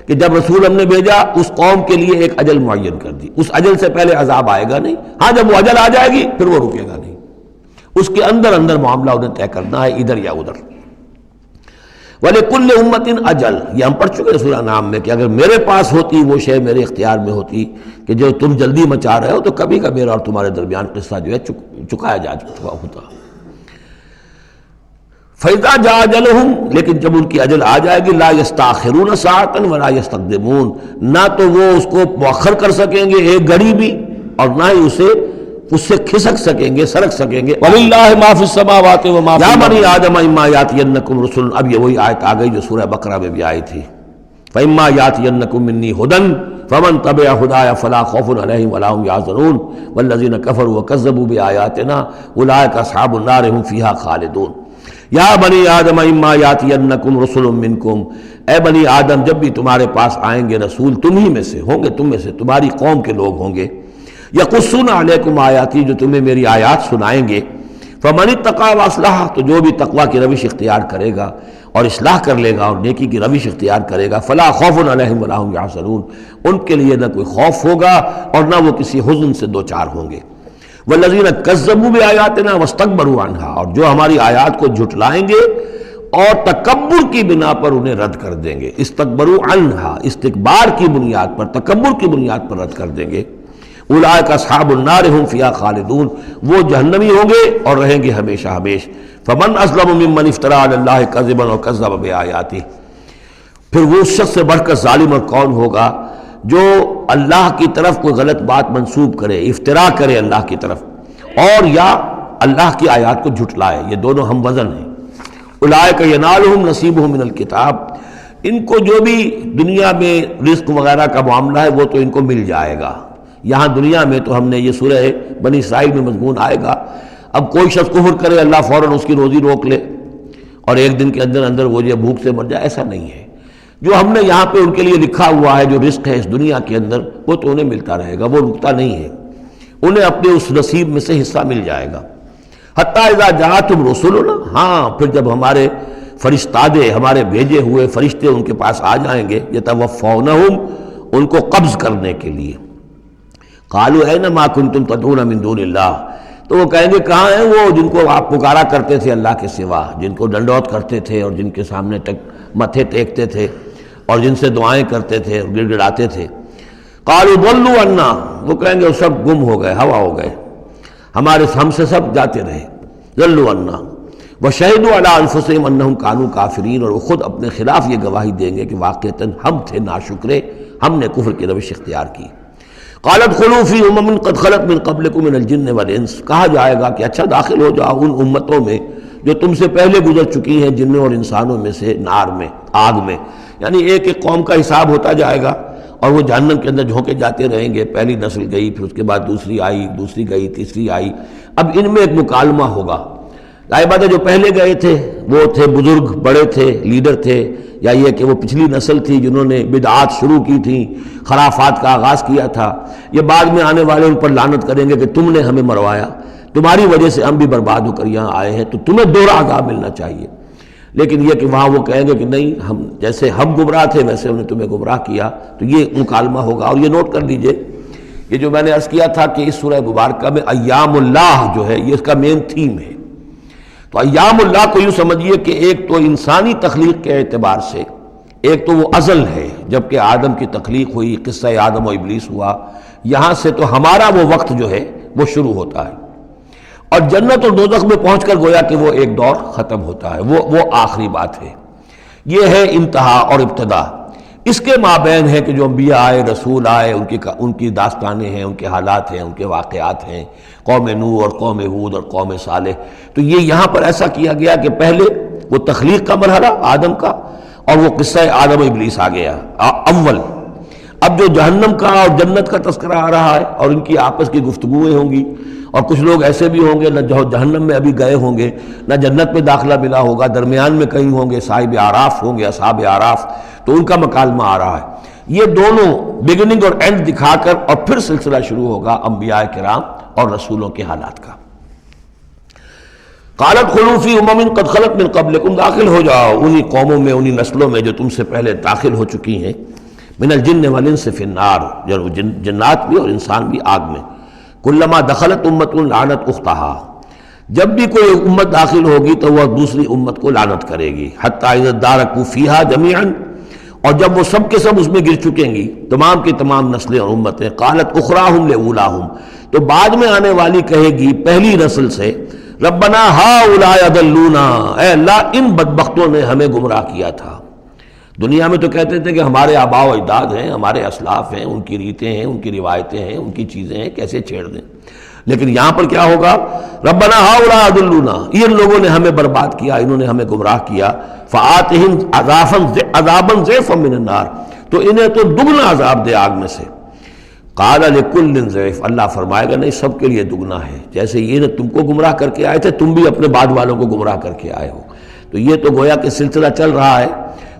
کہ جب رسول ہم نے بھیجا اس قوم کے لیے ایک اجل معین کر دی، اس اجل سے پہلے عذاب آئے گا نہیں، ہاں جب وہ اجل آ جائے گی پھر وہ رکے گا نہیں، اس کے اندر اندر معاملہ انہیں طے کرنا ہے، ادھر یا ادھر۔ وَلِكُلِّ أُمَّةٍ أَجَلٌ، یہ ہم پڑھ چکے سورہ نام میں کہ اگر میرے پاس ہوتی وہ شے، میرے اختیار میں ہوتی کہ جو تم جلدی مچا رہے ہو، تو کبھی کا میرا اور تمہارے درمیان قصہ جو ہے چکایا جا چکا ہوتا۔ فَإِذَا جَاءَ أَجَلُهُمْ، لیکن جب ان کی اجل آ جائے گی، لَا يَسْتَأْخِرُونَ سَاعَةً وَلَا يَسْتَقْدِمُونَ، نہ تو وہ اس کو مؤخر کر سکیں گے ایک گھڑی بھی، اور نہ ہی اس سے کھسک سکیں گے، سرک سکیں گے۔ وَلِلَّهِ مَا فِي السَّمَاوَاتِ وَمَا فِي یا الْأَرْضِ، بنی آدم اما یاتینکم رسل، اب یہ وہی آیت آ گئی جو سورہ بقرہ میں بھی آئی تھی، فَإِمَّا يَأْتِيَنَّكُم مِّنِّي هُدًى فَمَن تَبِعَ هُدَايَ فَلَا خَوْفٌ عَلَيْهِمْ وَلَا هُمْ يَحْزَنُونَ وَالَّذِينَ كَفَرُوا وَكَذَّبُوا بِآيَاتِنَا أُولَٰئِكَ أَصْحَابُ النَّارِ هُمْ فِيهَا خَالِدُونَ۔ یا بنی آدم اما یاتینکم رسل منکم، اے بنی آدم جب بھی تمہارے پاس آئیں گے رسول، تم ہی میں سے ہوں گے، تم میں سے تمہاری قوم کے لوگ ہوں گے، یقصون علیکم آیاتی، جو تمہیں میری آیات سنائیں گے، فمن اتقی واصلح، تو جو بھی تقوی کی روش اختیار کرے گا اور اصلاح کر لے گا اور نیکی کی روش اختیار کرے گا، فلا خوف علیہم ولا هم یحزنون، ان کے لیے نہ کوئی خوف ہوگا اور نہ وہ کسی حزن سے دوچار ہوں گے۔ والذین کذبوا بآیاتنا واستکبروا عنہا، اور جو ہماری آیات کو جھٹلائیں گے اور تکبر کی بنا پر انہیں رد کر دیں گے، استکبروا عنہا، استکبار کی بنیاد پر، تکبر کی بنیاد پر رد کر دیں گے، اولئک اصحاب النار هم فیہا خالدون، وہ جہنمی ہوں گے اور رہیں گے ہمیشہ ہمیش۔ فمن اظلم ممن افترى علی اللہ کذبا وکذب بآیاتہ، پھر وہ اس شخص سے بڑھ کر ظالم اور کون ہوگا جو اللہ کی طرف کوئی غلط بات منسوب کرے، افتراء کرے اللہ کی طرف، اور یا اللہ کی آیات کو جھٹلائے، یہ دونوں ہم وزن ہیں۔ اولئک ینالہم نصیبہم من الکتاب، ان کو جو بھی دنیا میں رزق وغیرہ کا معاملہ ہے وہ تو ان کو مل جائے گا، یہاں دنیا میں تو ہم نے یہ سورہ بنی اسرائیل میں مضمون آئے گا، اب کوئی شخص کفر کرے اللہ فوراً اس کی روزی روک لے اور ایک دن کے اندر اندر وہ یہ بھوک سے مر جائے، ایسا نہیں ہے۔ جو ہم نے یہاں پہ ان کے لیے لکھا ہوا ہے جو رزق ہے اس دنیا کے اندر، وہ تو انہیں ملتا رہے گا، وہ رکتا نہیں ہے، انہیں اپنے اس نصیب میں سے حصہ مل جائے گا۔ حتیٰ اذا جاءتہم رسلنا، ہاں پھر جب ہمارے فرشتادے، ہمارے بھیجے ہوئے فرشتے ان کے پاس آ جائیں گے، یتوفونہم، ان کو قبض کرنے کے لیے، قالوا این ما کنتم تدعون من دون اللہ، تو وہ کہیں گے کہاں ہیں وہ جن کو آپ پکارا کرتے تھے اللہ کے سوا، جن کو ڈنڈوت کرتے تھے اور جن کے سامنے متھے ٹیکتے تھے اور جن سے دعائیں کرتے تھے اور گڑ گڑاتے تھے۔ قالوا ضلوا عنا، وہ کہیں گے وہ سب گم ہو گئے، ہوا ہو گئے، ہم سے سب جاتے رہے، ضلوا عنا وشہدوا علی انفسہم انہم کانوا کافرین، اور وہ خود اپنے خلاف یہ گواہی دیں گے کہ واقعتاً ہم تھے ناشکرے، ہم نے کفر کی روش اختیار کی۔ قالت خلوا فی امم قد خلت من قبلکم من الجن والانس، کہا جائے گا کہ اچھا داخل ہو جاؤ ان امتوں میں جو تم سے پہلے گزر چکی ہیں، جنوں اور انسانوں میں سے، نار میں، آگ میں، یعنی ایک ایک قوم کا حساب ہوتا جائے گا اور وہ جہنم کے اندر جھونکے جاتے رہیں گے، پہلی نسل گئی، پھر اس کے بعد دوسری آئی، دوسری گئی، تیسری آئی، اب ان میں ایک مکالمہ ہوگا ظاہر بات ہے جو پہلے گئے تھے وہ تھے بزرگ، بڑے تھے، لیڈر تھے، یا یہ کہ وہ پچھلی نسل تھی جنہوں نے بدعات شروع کی تھیں، خرافات کا آغاز کیا تھا. یہ بعد میں آنے والے ان پر لعنت کریں گے کہ تم نے ہمیں مروایا، تمہاری وجہ سے ہم بھی برباد ہو کر یہاں آئے ہیں، تو تمہیں دوہرا عذاب ملنا چاہیے. لیکن یہ کہ وہاں وہ کہیں گے کہ نہیں، ہم جیسے ہم گمراہ تھے ویسے انہوں نے تمہیں گمراہ کیا. تو یہ مکالمہ ہوگا. اور یہ نوٹ کر لیجئے، یہ جو میں نے عرض کیا تھا کہ اس سورہ مبارکہ میں ایام اللہ جو ہے یہ اس کا مین تھیم ہے. تو ایام اللہ کو یوں سمجھیے کہ ایک تو انسانی تخلیق کے اعتبار سے، ایک تو وہ ازل ہے جبکہ آدم کی تخلیق ہوئی، قصہ آدم و ابلیس ہوا، یہاں سے تو ہمارا وہ وقت جو ہے وہ شروع ہوتا ہے، اور جنت اور دوزخ میں پہنچ کر گویا کہ وہ ایک دور ختم ہوتا ہے، وہ آخری بات ہے. یہ ہے انتہا اور ابتدا. اس کے مابین ہے کہ جو انبیاء آئے، رسول آئے، ان کی داستانیں ہیں، ان کے حالات ہیں، ان کے واقعات ہیں، قوم نوح اور قوم ہود اور قوم صالح. تو یہ یہاں پر ایسا کیا گیا کہ پہلے وہ تخلیق کا مرحلہ آدم کا، اور وہ قصہ آدم و ابلیس آ گیا اول. اب جو جہنم کا اور جنت کا تذکرہ آ رہا ہے اور ان کی آپس کی گفتگویں ہوں گی، اور کچھ لوگ ایسے بھی ہوں گے نہ جو جہنم میں ابھی گئے ہوں گے نہ جنت میں داخلہ ملا ہوگا، درمیان میں کہیں ہوں گے، صاحب آراف ہوں گے، اصحاب آراف، تو ان کا مکالمہ آ رہا ہے. یہ دونوں بگننگ اور اینڈ دکھا کر اور پھر سلسلہ شروع ہوگا انبیاء کرام اور رسولوں کے حالات کا. قالت خلوا فی امم قد خلت من قبلکم، داخل ہو جاؤ انہی قوموں میں، انہی نسلوں میں جو تم سے پہلے داخل ہو چکی ہیں. من الجن والانس فی النار، جنات بھی اور انسان بھی آگ میں. کلما دخلت امت لعنت اختہا، جب بھی کوئی امت داخل ہوگی تو وہ دوسری امت کو لعنت کرے گی. حتی اذا ادارکوا فیہا جمیعا، اور جب وہ سب کے سب اس میں گر چکیں گی، تمام کی تمام نسلیں اور امتیں. قالت اخراہم لاولاہم، تو بعد میں آنے والی کہے گی پہلی نسل سے، ربنا ہؤلاء اضلونا، اے اللہ ان بدبختوں نے ہمیں گمراہ کیا تھا. دنیا میں تو کہتے تھے کہ ہمارے آباء و اجداد ہیں، ہمارے اسلاف ہیں، ان کی ریتیں ہیں، ان کی روایتیں ہیں، ان کی چیزیں ہیں، کیسے چھیڑ دیں. لیکن یہاں پر کیا ہوگا؟ ربنا ہؤلاء اضلونا، ان لوگوں نے ہمیں برباد کیا، انہوں نے ہمیں گمراہ کیا. فآتہم عذابا ضعفا من النار، تو انہیں تو دگنا عذاب دے آگ میں سے. قال لکل ضعف، اللہ فرمائے گا نہیں، سب کے لیے دگنا ہے. جیسے یہ نے تم کو گمراہ کر کے آئے تھے، تم بھی اپنے بعد والوں کو گمراہ کر کے آئے ہو. تو یہ تو گویا کہ سلسلہ چل رہا ہے.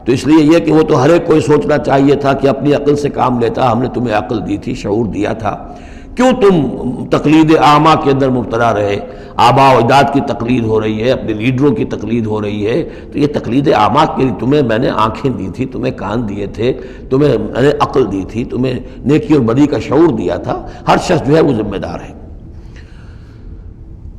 تو اس لیے یہ کہ وہ تو ہر ایک کو سوچنا چاہیے تھا کہ اپنی عقل سے کام لیتا، ہم نے تمہیں عقل دی تھی، شعور دیا تھا، کیوں تم تقلید اعمیٰ کے اندر مبتلا رہے؟ آباء و اجداد کی تقلید ہو رہی ہے، اپنے لیڈروں کی تقلید ہو رہی ہے. تو یہ تقلید اعمیٰ کے لیے تمہیں میں نے آنکھیں دی تھی، تمہیں کان دیے تھے، تمہیں میں نے عقل دی تھی، تمہیں نیکی اور بدی کا شعور دیا تھا. ہر شخص جو ہے وہ ذمہ دار ہے.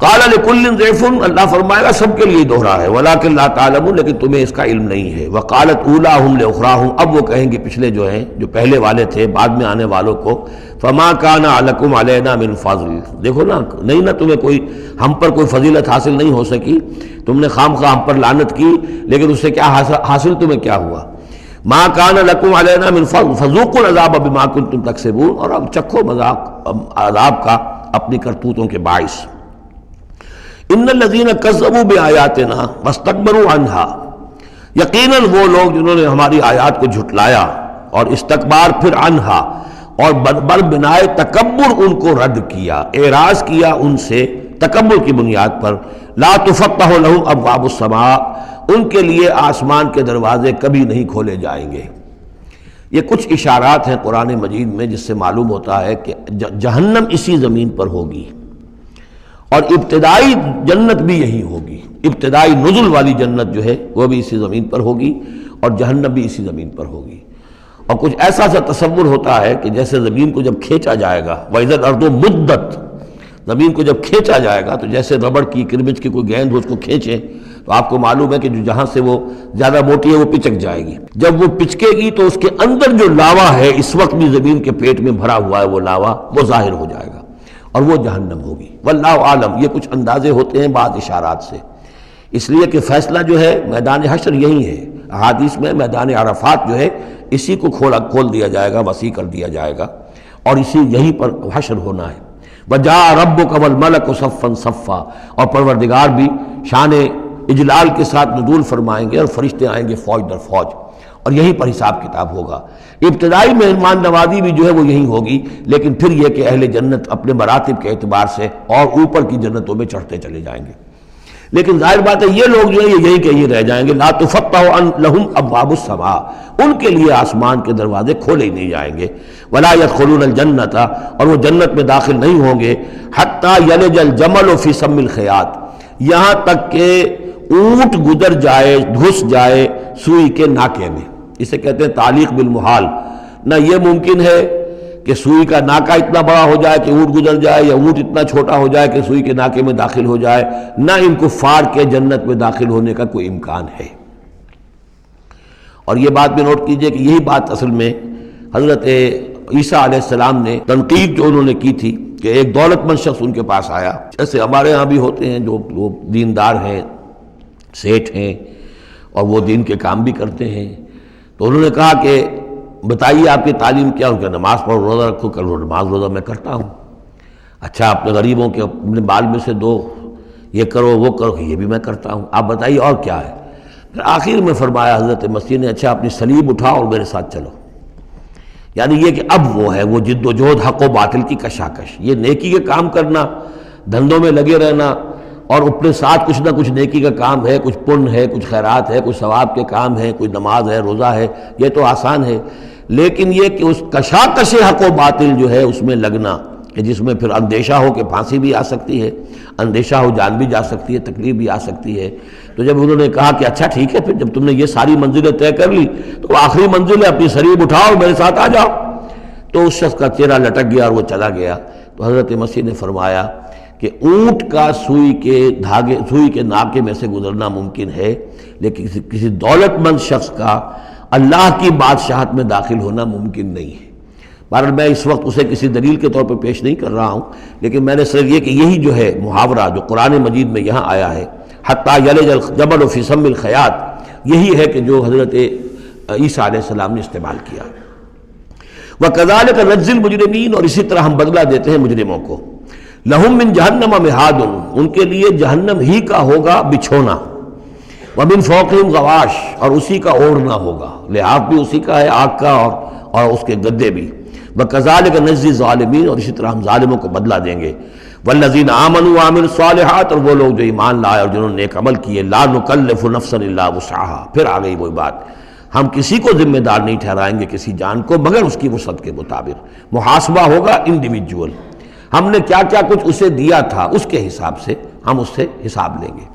قال لکل ضعف، اللہ فرمائے گا سب کے لیے دوہرا ہے. ولکن لا تعلمون، لیکن تمہیں اس کا علم نہیں ہے. وقالت اولاہم لاخراہم، اب وہ کہیں گے پچھلے جو ہیں، جو پہلے والے تھے، بعد میں آنے والوں کو، فما کان علیکم علینا من فضل، دیکھو نا، نہیں نا تمہیں کوئی، ہم پر کوئی فضیلت حاصل نہیں ہو سکی، تم نے خام خواہ ہم پر لعنت کی، لیکن اس سے کیا حاصل تمہیں کیا ہوا؟ ما کان لکم علینا من فضل فذوقوا العذاب بما کنتم تکسبون، اور اب چکھو مذاق عذاب کا اپنی کرتوتوں کے باعث. ان الذین کذبوا بآیاتنا واستکبروا عنہا، یقیناً وہ لوگ جنہوں نے ہماری آیات کو جھٹلایا اور استکبار پھر عنہا، اور بر بنائے تکبر ان کو رد کیا، اعراض کیا ان سے تکبر کی بنیاد پر. لا تفتح لهم ابواب السماء، ان کے لیے آسمان کے دروازے کبھی نہیں کھولے جائیں گے. یہ کچھ اشارات ہیں قرآن مجید میں جس سے معلوم ہوتا ہے کہ جہنم اسی زمین پر ہوگی، اور ابتدائی جنت بھی یہی ہوگی. ابتدائی نزل والی جنت جو ہے وہ بھی اسی زمین پر ہوگی، اور جہنم بھی اسی زمین پر ہوگی. اور کچھ ایسا سا تصور ہوتا ہے کہ جیسے زمین کو جب کھینچا جائے گا، وَإِذَا الْأَرْضُ مُدَّتْ، زمین کو جب کھینچا جائے گا تو جیسے ربڑ کی کرمچ کی کوئی گیند ہو اس کو کھینچے تو آپ کو معلوم ہے کہ جو جہاں سے وہ زیادہ موٹی ہے وہ پچک جائے گی. جب وہ پچکے گی تو اس کے اندر جو لاوا ہے، اس وقت بھی زمین کے پیٹ میں بھرا ہوا ہے وہ لاوا، وہ ظاہر ہو جائے گا اور وہ جہنم ہوگی. واللہ عالم، یہ کچھ اندازے ہوتے ہیں بعض اشارات سے، اس لیے کہ فیصلہ جو ہے میدان حشر یہی ہے. احادیث میں میدان عرفات جو ہے اسی کو کھول دیا جائے گا، وسیع کر دیا جائے گا، اور اسی یہیں پر حشر ہونا ہے. وَجَاءَ رَبُّكَ وَالْمَلَكُ صَفًّا صَفًّا، اور پروردگار بھی شان اجلال کے ساتھ نزول فرمائیں گے اور فرشتے آئیں گے فوج در فوج، اور یہیں پر حساب کتاب ہوگا. ابتدائی مہمان نوازی بھی جو ہے وہ یہی ہوگی، لیکن پھر یہ کہ اہل جنت اپنے مراتب کے اعتبار سے اور اوپر کی جنتوں میں چڑھتے چلے جائیں گے. لیکن ظاہر بات ہے یہ لوگ جو ہیں یہ یہی کہ یہ رہ جائیں گے، لا تفتح لہم ابواب السماء، ان کے لیے آسمان کے دروازے کھولے ہی نہیں جائیں گے، ولا يدخلون الجنت، اور وہ جنت میں داخل نہیں ہوں گے، حتی یلج الجمل فی سم الخیاط، یہاں تک کہ اونٹ گزر جائے، گھس جائے سوئی کے ناکے میں۔ اسے کہتے ہیں تعلیق بالمحال، نہ یہ ممکن ہے کہ سوئی کا ناکہ اتنا بڑا ہو جائے کہ اونٹ گزر جائے، یا اونٹ اتنا چھوٹا ہو جائے کہ سوئی کے ناکے میں داخل ہو جائے، نہ ان کفار کے جنت میں داخل ہونے کا کوئی امکان ہے۔ اور یہ بات بھی نوٹ کیجئے کہ یہی بات اصل میں حضرت عیسیٰ علیہ السلام نے تنقید جو انہوں نے کی تھی کہ ایک دولت مند شخص ان کے پاس آیا، جیسے ہمارے ہاں بھی ہوتے ہیں جو دیندار ہیں، سیٹھ ہیں، اور وہ دین کے کام بھی کرتے ہیں، تو انہوں نے کہا کہ بتائیے آپ کی تعلیم کیا؟ ان کا نماز پڑھو، روزہ رکھو، کل نماز روزہ میں کرتا ہوں۔ اچھا اپنے غریبوں کے اپنے مال میں سے دو، یہ کرو وہ کرو، یہ بھی میں کرتا ہوں، آپ بتائیے اور کیا ہے؟ پھر آخر میں فرمایا حضرت مسیح نے، اچھا اپنی صلیب اٹھاؤ اور میرے ساتھ چلو۔ یعنی یہ کہ اب وہ ہے وہ جد و جہد حق و باطل کی کشاکش، یہ نیکی کے کام کرنا، دھندوں میں لگے رہنا، اور اپنے ساتھ کچھ نہ کچھ نیکی کا کام ہے، کچھ پن ہے، کچھ خیرات ہے، کچھ ثواب کے کام ہے، کوئی نماز ہے، روزہ ہے، یہ تو آسان ہے، لیکن یہ کہ اس کشاکش حق و باطل جو ہے اس میں لگنا، کہ جس میں پھر اندیشہ ہو کہ پھانسی بھی آ سکتی ہے، اندیشہ ہو جان بھی جا سکتی ہے، تکلیف بھی آ سکتی ہے۔ تو جب انہوں نے کہا کہ اچھا ٹھیک ہے، پھر جب تم نے یہ ساری منزلیں طے کر لی تو وہ آخری منزل ہے، اپنی صلیب اٹھاؤ میرے ساتھ آ جاؤ۔ تو اس شخص کا چہرہ لٹک گیا اور وہ چلا گیا۔ تو حضرت مسیح نے فرمایا کہ اونٹ کا سوئی کے ناکے میں سے گزرنا ممکن ہے، لیکن کسی دولت مند شخص کا اللہ کی بادشاہت میں داخل ہونا ممکن نہیں ہے۔ بہرحال میں اس وقت اسے کسی دلیل کے طور پہ پیش نہیں کر رہا ہوں، لیکن میں نے صرف یہ کہ یہی جو ہے محاورہ جو قرآن مجید میں یہاں آیا ہے، حتیٰ یلج الجمل فی سم الخیاط، یہی ہے کہ جو حضرت عیسیٰ علیہ السلام نے استعمال کیا۔ وَكَذَلِكَ نَجْزِي الْمُجْرِمِينَ، اور اسی طرح ہم بدلہ دیتے ہیں مجرموں کو۔ لَهُم مِّن جَهَنَّمَ مِہَادٌ، ان کے لیے جہنم ہی کا ہوگا بچھونا، وَمِن فَوْقِهِمْ غَوَاشٍ، اور اسی کا اوڑھنا ہوگا، لحاف بھی اسی کا ہے، آگ کا اور اس کے گدے بھی۔ وَكَذَلِكَ نَجْزِي الظَّالِمِينَ، اور اسی طرح ہم ظالموں کو بدلہ دیں گے۔ وَالَّذِينَ آمَنُوا وَعَمِلُوا الصَّالِحَاتِ، اور وہ لوگ جو ایمان لائے اور جنہوں نے نیک عمل کیے، لَا نُكَلِّفُ نَفْسًا إِلَّا وُسْعَهَا، پھر آ گئی وہی بات، ہم کسی کو ذمہ دار نہیں ٹھہرائیں گے کسی جان کو مگر اس کی وسعت کے مطابق، محاسبہ ہوگا انڈیویجول، ہم نے کیا کیا کچھ اسے دیا تھا اس کے حساب سے ہم اس سے حساب لیں گے۔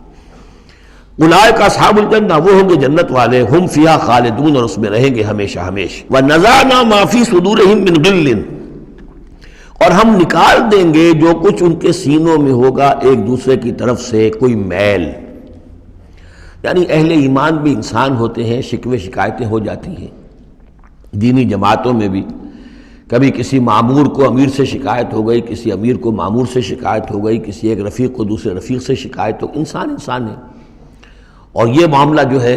اولئک اصحاب الجنہ، وہ ہوں گے جنت والے، ہم فیہا خالدون، اور اس میں رہیں گے ہمیشہ ہمیشہ۔ وَنَزَعْنَا مَا فِي صُدُورِهِم مِّن غِلٍّ، اور ہم نکال دیں گے جو کچھ ان کے سینوں میں ہوگا ایک دوسرے کی طرف سے کوئی میل، یعنی اہل ایمان بھی انسان ہوتے ہیں، شکوے شکایتیں ہو جاتی ہیں، دینی جماعتوں میں بھی کبھی کسی معمور کو امیر سے شکایت ہو گئی، کسی امیر کو معمور سے شکایت ہو گئی، کسی ایک رفیق کو دوسرے رفیق سے شکایت ہو، انسان ہے۔ اور یہ معاملہ جو ہے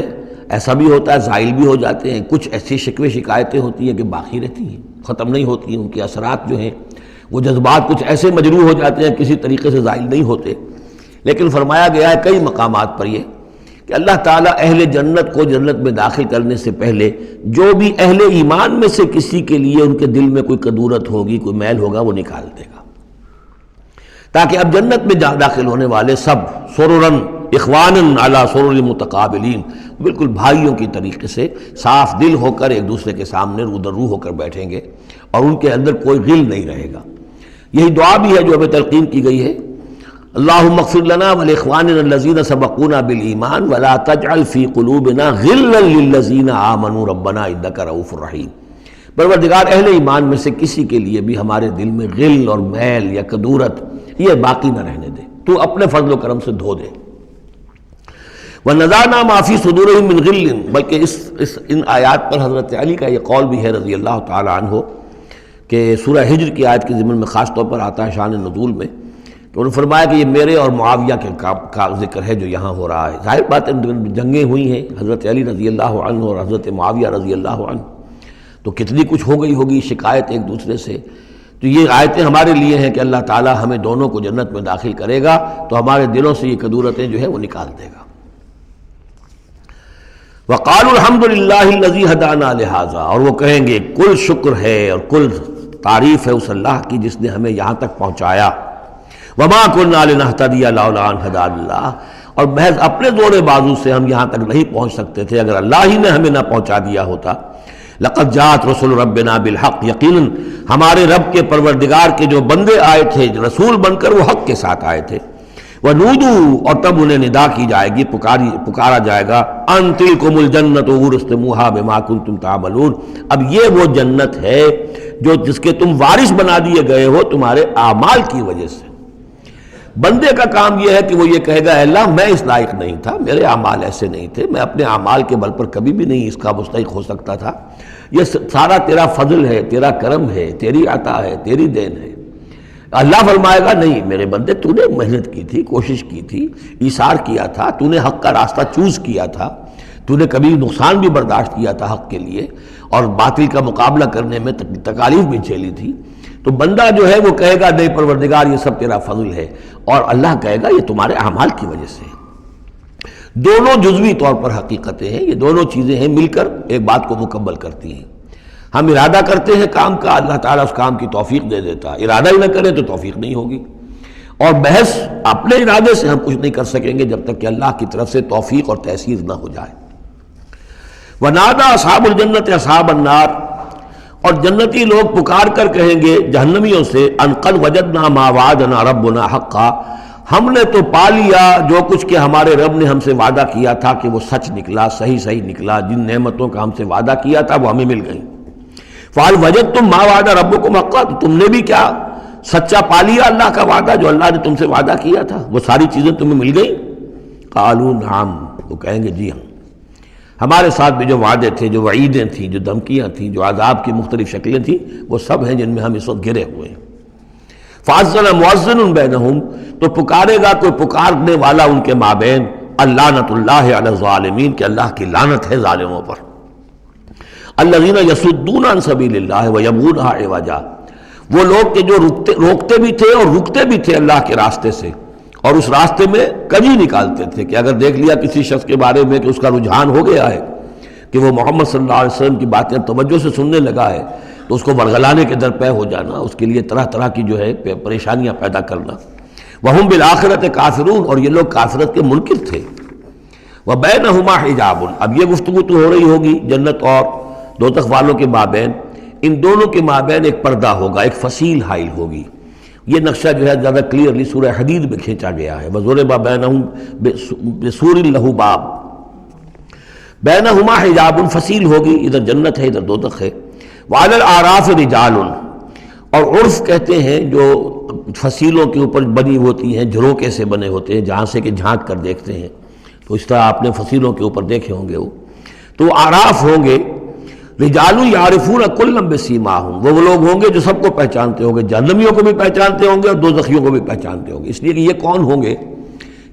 ایسا بھی ہوتا ہے، زائل بھی ہو جاتے ہیں، کچھ ایسی شکوے شکایتیں ہوتی ہیں کہ باقی رہتی ہیں، ختم نہیں ہوتی ہیں، ان کے اثرات جو ہیں وہ جذبات کچھ ایسے مجروح ہو جاتے ہیں کسی طریقے سے زائل نہیں ہوتے۔ لیکن فرمایا گیا ہے کئی مقامات پر یہ کہ اللہ تعالیٰ اہل جنت کو جنت میں داخل کرنے سے پہلے جو بھی اہل ایمان میں سے کسی کے لیے ان کے دل میں کوئی کدورت ہوگی، کوئی میل ہوگا، وہ نکال دے گا، تاکہ اب جنت میں داخل ہونے والے سب سررن اخوانن علی سرر متقابلین، بالکل بھائیوں کی طریقے سے صاف دل ہو کر ایک دوسرے کے سامنے رو در رو ہو کر بیٹھیں گے، اور ان کے اندر کوئی غل نہیں رہے گا۔ یہی دعا بھی ہے جو ہمیں تلقین کی گئی ہے، اللہم اغفر لنا ولاخواننا الذین سبقونا بالایمان ولا تجعل فی قلوبنا غلا للذین آمنوا ربنا انک رؤوف رحیم۔ پروردگار اہل ایمان میں سے کسی کے لیے بھی ہمارے دل میں غل اور میل یا کدورت یہ باقی نہ رہنے دے، تو اپنے فضل و کرم سے دھو دے۔ وَنَزَعْنَا مَا فِي صُدُورِهِم مِّن غِلٍّ، بلکہ ان آیات پر حضرت علی کا یہ قول بھی ہے رضی اللہ تعالی عنہ کہ سورہ ہجر کی آیت کے ضمن میں خاص طور پر آتا ہے شان نزول میں، کہ انہوں نے فرمایا کہ یہ میرے اور معاویہ کے کا ذکر ہے جو یہاں ہو رہا ہے۔ ظاہر بات ہے جنگیں ہوئی ہیں حضرت علی رضی اللہ عنہ اور حضرت معاویہ رضی اللہ عنہ، تو کتنی کچھ ہو گئی ہوگی شکایت ایک دوسرے سے۔ تو یہ آیتیں ہمارے لیے ہیں کہ اللہ تعالی ہمیں دونوں کو جنت میں داخل کرے گا تو ہمارے دلوں سے یہ کدورتیں جو ہے وہ نکال دے گا۔ وقالوا الحمد للہ الذی ہدانا لہذا، اور وہ کہیں گے کل شکر ہے اور کل تعریف ہے اس اللہ کی جس نے ہمیں یہاں تک پہنچایا۔ وما كنا لنهتدي لولا ان هدانا اللہ، اور محض اپنے زور بازو سے ہم یہاں تک نہیں پہنچ سکتے تھے اگر اللہ ہی نے ہمیں نہ پہنچا دیا ہوتا۔ لقد جاءت رسل ربنا بالحق، یقیناً ہمارے رب کے پروردگار کے جو بندے آئے تھے رسول بن کر وہ حق کے ساتھ آئے تھے۔ وَنُودُوا، اور تب انہیں ندا کی جائے گی، پکارا جائے گا، ان تلکم الجنۃ اورثتموها بما کنتم تعملون، اب یہ وہ جنت ہے جس کے تم وارث بنا دیے گئے ہو تمہارے اعمال کی وجہ سے۔ بندے کا کام یہ ہے کہ وہ یہ کہے گا، اے اللہ میں اس لائق نہیں تھا، میرے اعمال ایسے نہیں تھے، میں اپنے اعمال کے بل پر کبھی بھی نہیں اس کا مستحق ہو سکتا تھا، یہ سارا تیرا فضل ہے، تیرا کرم ہے، تیری عطا ہے، تیری دین ہے۔ اللہ فرمائے گا نہیں میرے بندے، تو نے محنت کی تھی، کوشش کی تھی، ایثار کیا تھا، تو نے حق کا راستہ چوز کیا تھا، تو نے کبھی نقصان بھی برداشت کیا تھا حق کے لیے، اور باطل کا مقابلہ کرنے میں تکالیف بھی جھیلی تھی۔ تو بندہ جو ہے وہ کہے گا نہیں پروردگار یہ سب تیرا فضل ہے، اور اللہ کہے گا یہ تمہارے اعمال کی وجہ سے۔ دونوں جزوی طور پر حقیقتیں ہیں، یہ دونوں چیزیں ہیں مل کر ایک بات کو مکمل کرتی ہیں۔ ہم ارادہ کرتے ہیں کام کا، اللہ تعالیٰ اس کام کی توفیق دے دیتا ہے، ارادہ ہی نہ کرے تو توفیق نہیں ہوگی، اور بحث اپنے ارادے سے ہم کچھ نہیں کر سکیں گے جب تک کہ اللہ کی طرف سے توفیق اور تیسیر نہ ہو جائے۔ وَنَادَى أَصْحَابُ الْجَنَّةِ أَصْحَابَ النَّارِ، اور جنتی لوگ پکار کر کہیں گے جہنمیوں سے، ان قد وجدنا ما وعدنا ربنا حقا، ہم نے تو پا لیا جو کچھ کہ ہمارے رب نے ہم سے وعدہ کیا تھا کہ وہ سچ نکلا، صحیح نکلا، جن نعمتوں کا ہم سے وعدہ کیا تھا وہ ہمیں مل گئیں۔ فَهَلْ وَجَدْتُم مَّا وَعَدَ رَبُّكُمْ حَقًّا، تو تم نے بھی کیا سچا پا لیا اللہ کا وعدہ جو اللہ نے تم سے وعدہ کیا تھا، وہ ساری چیزیں تمہیں مل گئیں؟ قالوا نعم، وہ کہیں گے جی ہاں، ہمارے ساتھ بھی جو وعدے تھے، جو وعیدیں تھیں، جو دھمکیاں تھیں، جو عذاب کی مختلف شکلیں تھیں، وہ سب ہیں جن میں ہم اس وقت گرے ہوئے ہیں۔ فَأَذَّنَ مُؤَذِّنٌ بَيْنَهُمْ، تو پکارے گا کوئی پکارنے والا ان کے مابین، اللعنۃ اللہ علی الظالمین، کہ اللہ کی لعنت ہے ظالموں پر۔ الذین یصدون عن سبیل اللہ ویبغونہا عوجا، وہ لوگ کہ جو روکتے بھی تھے اور رکتے بھی تھے اللہ کے راستے سے، اور اس راستے میں کجی نکالتے تھے کہ اگر دیکھ لیا کسی شخص کے بارے میں کہ اس کا رجحان ہو گیا ہے کہ وہ محمد صلی اللہ علیہ وسلم کی باتیں توجہ سے سننے لگا ہے، تو اس کو ورگلانے کے درپے ہو جانا، اس کے لیے طرح طرح کی جو ہے پریشانیاں پیدا کرنا۔ وَهُمْ بِالْآخِرَةِ کافرون، اور یہ لوگ کافرت کے منکر تھے۔ وَبَيْنَهُمَا حِجَابٌ، اب یہ گفتگو تو ہو رہی ہوگی جنت اور دوزخ والوں کے مابین، ان دونوں کے مابین ایک پردہ ہوگا، ایک فصیل حائل ہوگی۔ یہ نقشہ جو ہے زیادہ کلیئرلی سورہ حدید میں کھینچا گیا ہے، وَضُرِبَ بَيْنَهُمْ بِسُورٍ لَهُ بَابٌ، بَيْنَهُمَا حِجَابٌ، فصیل ہوگی، ادھر جنت ہے ادھر دوزخ ہے۔ وَعَلَى الْأَعْرَافِ رِجَالٌ، اور عرف کہتے ہیں جو فصیلوں کے اوپر بنی ہوتی ہیں، جھروکے سے بنے ہوتے ہیں، جہاں سے کہ جھانک کر دیکھتے ہیں، تو اس طرح آپ نے فصیلوں کے اوپر دیکھے ہوں گے، وہ تو اعراف ہوں گے۔ رجال یعرفون کلا بسیماہم، وہ لوگ ہوں گے جو سب کو پہچانتے ہوں گے، جہنمیوں کو بھی پہچانتے ہوں گے اور دوزخیوں کو بھی پہچانتے ہوں گے، اس لیے کہ یہ کون ہوں گے؟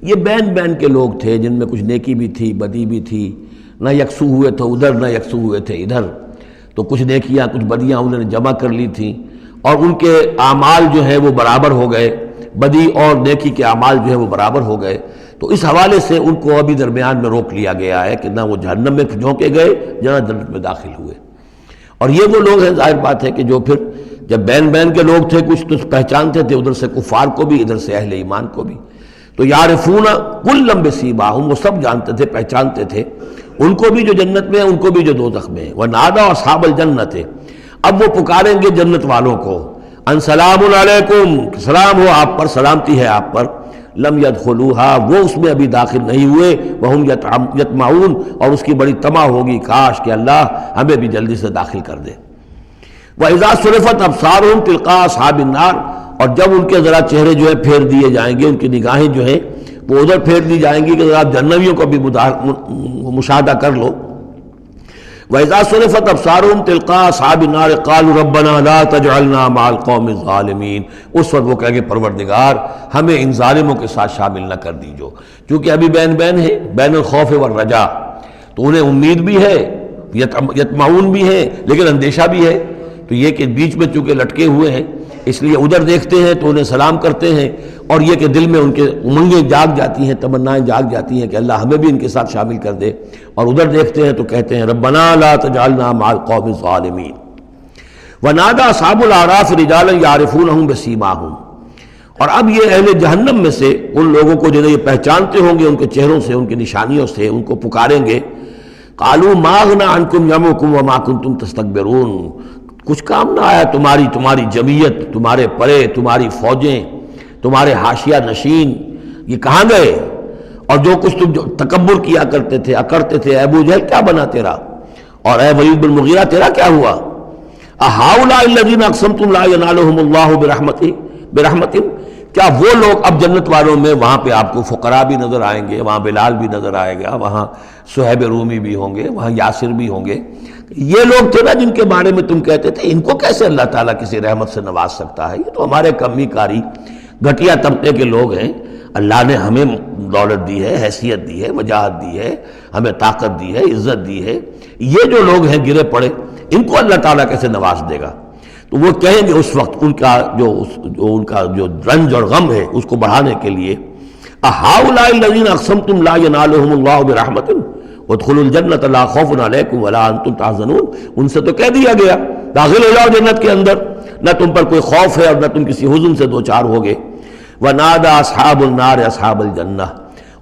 یہ بین کے لوگ تھے جن میں کچھ نیکی بھی تھی، بدی بھی تھی، نہ یکسو ہوئے تھے ادھر نہ یکسو ہوئے تھے ادھر، تو کچھ نیکیاں کچھ بدیاں انہوں نے جمع کر لی تھیں، اور ان کے اعمال جو ہیں وہ برابر ہو گئے، بدی اور نیکی کے اعمال جو ہیں وہ برابر ہو گئے، تو اس حوالے سے ان کو ابھی درمیان میں روک لیا گیا ہے کہ نہ وہ جہنم میں جھونکے گئے نہ جنت میں داخل ہوئے۔ اور یہ وہ لوگ ہیں، ظاہر بات ہے کہ جو پھر جب بین کے لوگ تھے کچھ تو پہچانتے تھے ادھر سے کفار کو بھی ادھر سے اہل ایمان کو بھی، تو یعرفون کلا بسیماہم، وہ سب جانتے تھے پہچانتے تھے، ان کو بھی جو جنت میں ہے ان کو بھی جو دوزخ میں ہے۔ وَنَادَىٰ أَصْحَابَ الْجَنَّةِ، اب وہ پکاریں گے جنت والوں کو، ان سلام علیکم، سلام ہو آپ پر، سلامتی ہے آپ پر، لم يدخلوها، وہ اس میں ابھی داخل نہیں ہوئے، وہم یطمعون، اور اس کی بڑی طمع ہوگی کاش کہ اللہ ہمیں بھی جلدی سے داخل کر دے۔ وَإِذَا صُرِفَتْ أَبْصَارُهُمْ تِلْقَاءَ أَصْحَابِ النَّارِ، اور جب ان کے ذرا چہرے جو ہے پھیر دیے جائیں گے، ان کی نگاہیں جو ہیں وہ ادھر پھیر دی جائیں گی کہ ذرا جہنمیوں کو بھی مشاہدہ کر لو۔ وَإِذَا صُرِفَتْ أَبْصَارُهُمْ تِلْقَاءَ أَصْحَابِ النَّارِ قَالُوا رَبَّنَا لَا تَجْعَلْنَا مَعَ الْقَوْمِ الظَّالِمِينَ، اس وقت وہ کہیں گے پروردگار ہمیں ان ظالموں کے ساتھ شامل نہ کر دیجو، کیونکہ ابھی بین ہے، بین الخوف والرجا، تو انہیں امید بھی ہے، یطمعون بھی ہے، لیکن اندیشہ بھی ہے، تو یہ کہ بیچ میں چونکہ لٹکے ہوئے ہیں اس لیے ادھر دیکھتے ہیں تو انہیں سلام کرتے ہیں، اور یہ کہ دل میں ان کے امنگیں جاگ جاتی ہیں، تمنائیں جاگ جاتی ہیں کہ اللہ ہمیں بھی ان کے ساتھ شامل کر دے، اور ادھر دیکھتے ہیں تو کہتے ہیں ربنا لا تجعلنا مع القوم الظالمین۔ ونادى اصحاب الاعراف رجالا يعرفونهم بسیماہم، اور اب یہ اہل جہنم میں سے ان لوگوں کو جنہیں یہ پہچانتے ہوں گے ان کے چہروں سے، ان کی نشانیوں سے، ان کو پکاریں گے، قالوا ما اغنى عنكم جمعكم وما كنتم تستكبرون، کچھ کام نہ آیا تمہاری جمعیت، تمہارے پرے، تمہاری فوجیں، تمہارے حاشیہ نشین، یہ کہاں گئے؟ اور جو کچھ تم جو تکبر کیا کرتے تھے، اکڑتے تھے، اے ابو جہل کیا بنا تیرا، اور اے ولید بن مغیرہ تیرا کیا ہوا؟ اہؤلاء الذین اقسمتم لا ینالهم اللہ برحمتہ، کیا وہ لوگ اب جنت والوں میں وہاں پہ آپ کو فقراء بھی نظر آئیں گے، وہاں بلال بھی نظر آئے گا، وہاں صہیب رومی بھی ہوں گے، وہاں یاسر بھی ہوں گے، یہ لوگ تھے نا جن کے بارے میں تم کہتے تھے ان کو کیسے اللہ تعالیٰ کسی رحمت سے نواز سکتا ہے، یہ تو ہمارے کمی کاری گھٹیا طبقے کے لوگ ہیں، اللہ نے ہمیں دولت دی ہے، حیثیت دی ہے، وجاہت دی ہے، ہمیں طاقت دی ہے، عزت دی ہے، یہ جو لوگ ہیں گرے پڑے ان کو اللہ تعالیٰ کیسے نواز دے گا؟ تو وہ کہیں گے اس وقت ان کا جو رنج اور غم ہے اس کو بڑھانے کے لیے، اہؤلاء الذین اقسمتم لا ینالهم اللہ برحمتہ وادخلوا الجنۃ لا خوف علیکم ولا انتم تحزنون، ان سے تو کہہ دیا گیا داخل ہو جاؤ جنت کے اندر، نہ تم پر کوئی خوف ہے اور نہ تم کسی حزن سے دوچار ہوگے۔ ونادى اصحاب النار اصحاب الجنہ،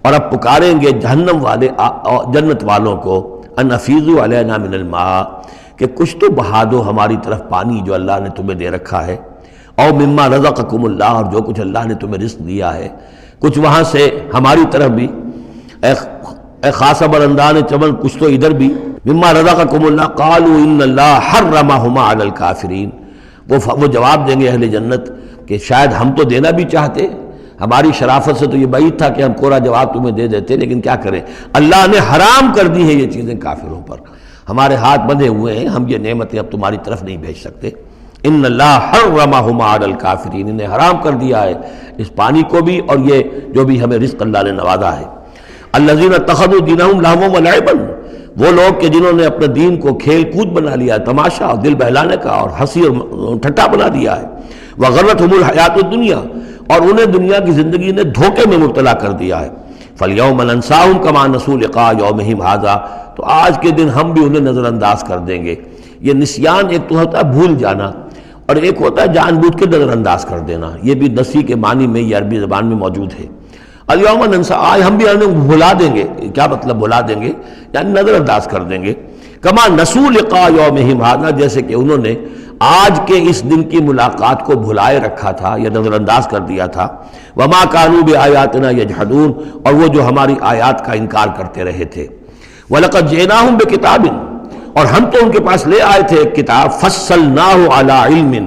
اور اب پکاریں گے جہنم والے جنت والوں کو، ان افیضوا علینا من الماء، کہ کچھ تو بہا دو ہماری طرف پانی جو اللہ نے تمہیں دے رکھا ہے، او مما رزقکم اللہ، اور جو کچھ اللہ نے تمہیں رزق دیا ہے کچھ وہاں سے ہماری طرف بھی، اے خاصہ برندان چمن کچھ تو ادھر بھی، مما رزقکم اللہ، قالوا ان اللہ حرمہما علی الکافرین، وہ جواب دیں گے اہل جنت کہ شاید ہم تو دینا بھی چاہتے، ہماری شرافت سے تو یہ بعید تھا کہ ہم کوڑا جواب تمہیں دے دیتے، لیکن کیا کریں، اللہ نے حرام کر دی ہے یہ چیزیں کافروں پر، ہمارے ہاتھ بندھے ہوئے ہیں، ہم یہ نعمتیں اب تمہاری طرف نہیں بھیج سکتے۔ ان اللہ حرمہما علی الکافرین، انہیں حرام کر دیا ہے اس پانی کو بھی اور یہ جو بھی ہمیں رزق اللہ نے نوازا ہے۔ الذین اتخذوا دینہم لہوا ولعبا، وہ لوگ کہ جنہوں نے اپنے دین کو کھیل کود بنا لیا، تماشا اور دل بہلانے کا اور ہنسی اور ٹھٹا بنا دیا ہے، وغرتہم الحیات الدنیا، اور انہیں دنیا کی زندگی نے دھوکے میں مبتلا کر دیا ہے۔ فالیوم ننساہم کما نسوا لقاء یومہم ھذا، تو آج کے دن ہم بھی انہیں نظر انداز کر دیں گے۔ یہ نسیان ایک تو ہوتا ہے بھول جانا، اور ایک ہوتا ہے جان بوجھ کے نظر انداز کر دینا، یہ بھی نسی کے معنی میں یہ عربی زبان میں موجود ہے۔ الیوم ننسا، آج ہم بھی انہیں بھلا دیں گے، کیا مطلب بھلا دیں گے؟ یعنی نظر انداز کر دیں گے، کما نسوا لقاء یومہم ھذا، جیسے کہ انہوں نے آج کے اس دن کی ملاقات کو بھلائے رکھا تھا یا نظر انداز کر دیا تھا۔ وما كانوا بآیاتنا یجحدون، اور وہ جو ہماری آیات کا انکار کرتے رہے تھے۔ وَلَقَدْ جِئْنَاهُمْ بِكِتَابٍ، اور ہم تو ان کے پاس لے آئے تھے ایک کتاب، فَصَّلْنَاهُ عَلَىٰ عِلْمٍ،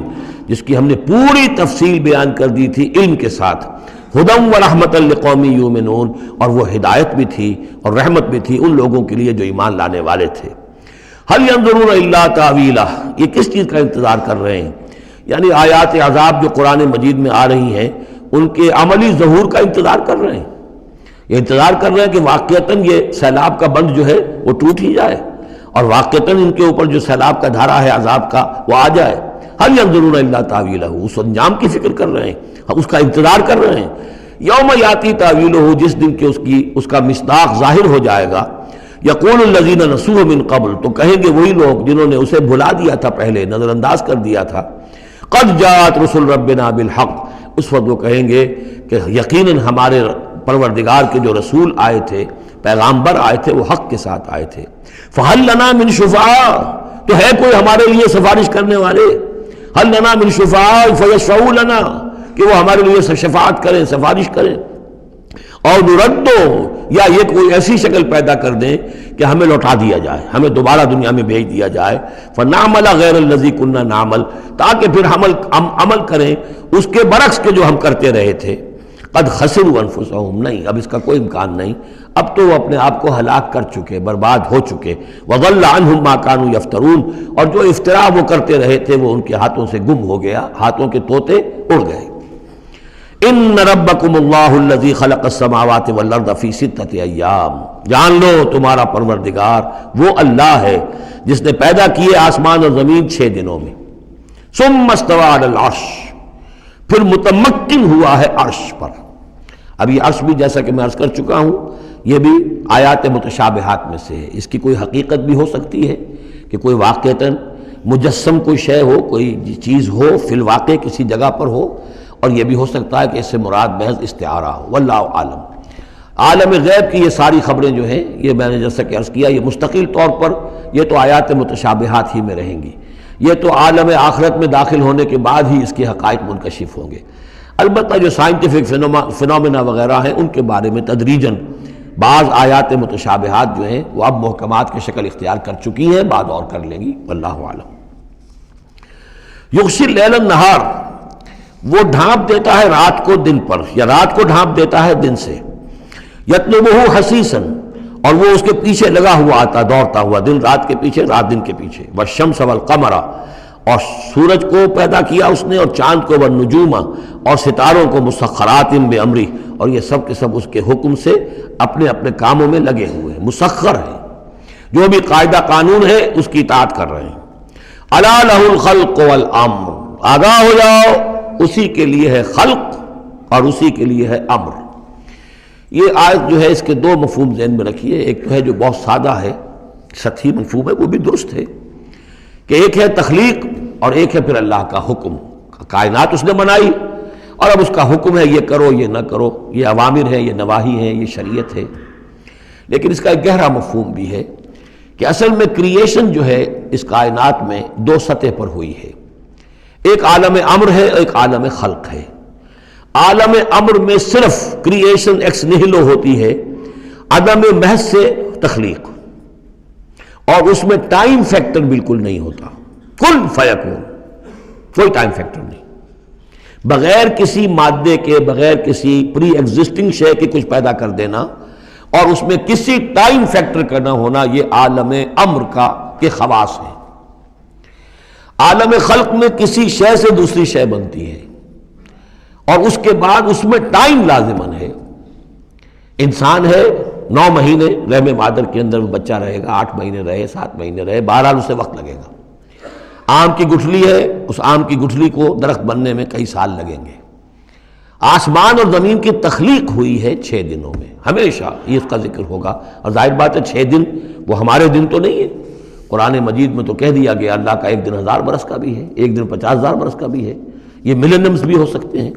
جس کی ہم نے پوری تفصیل بیان کر دی تھی علم کے ساتھ، ہدی وَرَحْمَةً لِقَوْمٍ يُؤْمِنُونَ، اور وہ ہدایت بھی تھی اور رحمت بھی تھی ان لوگوں کے لیے جو ایمان لانے والے تھے۔ هَلْ يَنظُرُونَ إِلَّا تَأْوِيلَهُ، یہ کس چیز کا انتظار کر رہے ہیں؟ یعنی آیات عذاب جو قرآن مجید میں آ رہی ہیں ان کے عملی ظہور کا انتظار کر رہے ہیں، یہ انتظار کر رہے ہیں کہ واقعتاً یہ سیلاب کا بند جو ہے وہ ٹوٹ ہی جائے، اور واقعتاً ان کے اوپر جو سیلاب کا دھارا ہے عذاب کا وہ آ جائے۔ هل ينظرون الا تاویلہ، اس انجام کی فکر کر رہے ہیں، اس کا انتظار کر رہے ہیں۔ یوم یاتی تاویلہ، جس دن کہ اس کا مصداق ظاہر ہو جائے گا۔ یقول الذین نسوہ من قبل، تو کہیں گے وہی لوگ جنہوں نے اسے بھلا دیا تھا پہلے، نظر انداز کر دیا تھا، قد جاءت رسل ربنا بالحق، اس وقت وہ کہیں گے کہ یقیناً ہمارے پروردگار کے جو رسول آئے تھے، پیغامبر آئے تھے، وہ حق کے ساتھ آئے تھے۔ فہل لنا من شفعاء، تو ہے کوئی ہمارے لیے سفارش کرنے والے؟ ہل لنا من شفعاء فیشفعوا لنا، کہ وہ ہمارے لیے شفاعت کریں، سفارش کریں۔ اور نردو، یا یہ کوئی ایسی شکل پیدا کر دیں کہ ہمیں لوٹا دیا جائے، ہمیں دوبارہ دنیا میں بھیج دیا جائے، فنعمل غیر الذی کنا نعمل، تاکہ پھر ہم عمل کریں اس کے برعکس کے جو ہم کرتے رہے تھے۔ قد خسروا انفسهم، نہیں اب اس کا کوئی امکان نہیں، اب تو وہ اپنے آپ کو ہلاک کر چکے، برباد ہو چکے۔ وضل عنہم ما كانوا یفترون، اور جو افتراء وہ کرتے رہے تھے وہ ان کے ہاتھوں سے گم ہو گیا، ہاتھوں کے طوطے اڑ گئے۔ ان ربکم اللہ الذی خلق السماوات والارض فی ستۃ ایام، جان لو تمہارا پروردگار وہ اللہ ہے جس نے پیدا کیے آسمان اور زمین 6 دنوں میں۔ ثم استوى علی العرش، پھر متمکن ہوا ہے عرش پر۔ اب یہ عرش بھی جیسا کہ میں عرض کر چکا ہوں یہ بھی آیات متشابہات میں سے ہے، اس کی کوئی حقیقت بھی ہو سکتی ہے کہ کوئی واقعتاً مجسم کوئی شے ہو، کوئی چیز ہو فی الواقع کسی جگہ پر ہو، اور یہ بھی ہو سکتا ہے کہ اس سے مراد محض استعارہ ہو، واللہ عالم۔ عالم غیب کی یہ ساری خبریں جو ہیں، یہ میں نے جیسا کہ عرض کیا، یہ مستقل طور پر یہ تو آیات متشابہات ہی میں رہیں گی، یہ تو عالم آخرت میں داخل ہونے کے بعد ہی اس کے حقائق منکشف ہوں گے۔ البتہ جو سائنٹیفک فنومینا وغیرہ ہیں ان کے بارے میں تدریجاً بعض آیات متشابہات جو ہیں وہ اب محکمات کی شکل اختیار کر چکی ہیں، بعد اور کر لیں گی، واللہ اعلم۔ یغشی اللیل النہار، وہ ڈھانپ دیتا ہے رات کو دن پر، یا رات کو ڈھانپ دیتا ہے دن سے، یطلبہ حثیثاً، اور وہ اس کے پیچھے لگا ہوا آتا، دوڑتا ہوا، دن رات کے پیچھے، رات دن کے پیچھے، والشمس والقمر، اور سورج کو پیدا کیا اس نے، اور چاند کو، والنجوم، اور ستاروں کو، مسخرات بامرہ، اور یہ سب کے سب اس کے حکم سے اپنے اپنے کاموں میں لگے ہوئے ہیں، مسخر ہیں، جو بھی قاعدہ قانون ہے اس کی اطاعت کر رہے ہیں۔ الا لہ الخلق والامر، آگاہ ہو جاؤ، اسی کے لیے ہے خلق اور اسی کے لیے ہے امر۔ یہ آیت جو ہے اس کے دو مفہوم ذہن میں رکھیے، ایک تو ہے جو بہت سادہ ہے، سطحی مفہوم ہے، وہ بھی درست ہے کہ ایک ہے تخلیق اور ایک ہے پھر اللہ کا حکم، کائنات اس نے بنائی اور اب اس کا حکم ہے یہ کرو یہ نہ کرو، یہ اوامر ہے، یہ نواہی ہے، یہ شریعت ہے۔ لیکن اس کا ایک گہرا مفہوم بھی ہے کہ اصل میں کریشن جو ہے اس کائنات میں دو سطح پر ہوئی ہے، ایک عالم امر ہے، ایک عالم خلق ہے۔ عالم امر میں صرف کریشن ایکس نیہلو ہوتی ہے، عدم محض سے تخلیق، اور اس میں ٹائم فیکٹر بالکل نہیں ہوتا، کن فیکون، کوئی ٹائم فیکٹر نہیں، بغیر کسی مادے کے، بغیر کسی پری ایگزسٹنگ شے کے کچھ پیدا کر دینا اور اس میں کسی ٹائم فیکٹر کا نہ ہونا، یہ عالم امر کا کے خواص ہے۔ عالم خلق میں کسی شے سے دوسری شے بنتی ہے اور اس کے بعد اس میں ٹائم لازمن ہے۔ انسان ہے، 9 مہینے رحم مادر کے اندر وہ بچہ رہے گا، 8 مہینے رہے، 7 مہینے رہے، بہرحال اسے وقت لگے گا۔ آم کی گٹھلی ہے، اس آم کی گٹھلی کو درخت بننے میں کئی سال لگیں گے۔ آسمان اور زمین کی تخلیق ہوئی ہے 6 دنوں میں، ہمیشہ یہ اس کا ذکر ہوگا، اور ظاہر بات ہے 6 دن وہ ہمارے دن تو نہیں ہے، قرآن مجید میں تو کہہ دیا گیا اللہ کا ایک دن 1000 برس کا بھی ہے، ایک دن 50,000 برس کا بھی ہے، یہ ملینمز بھی ہو سکتے ہیں۔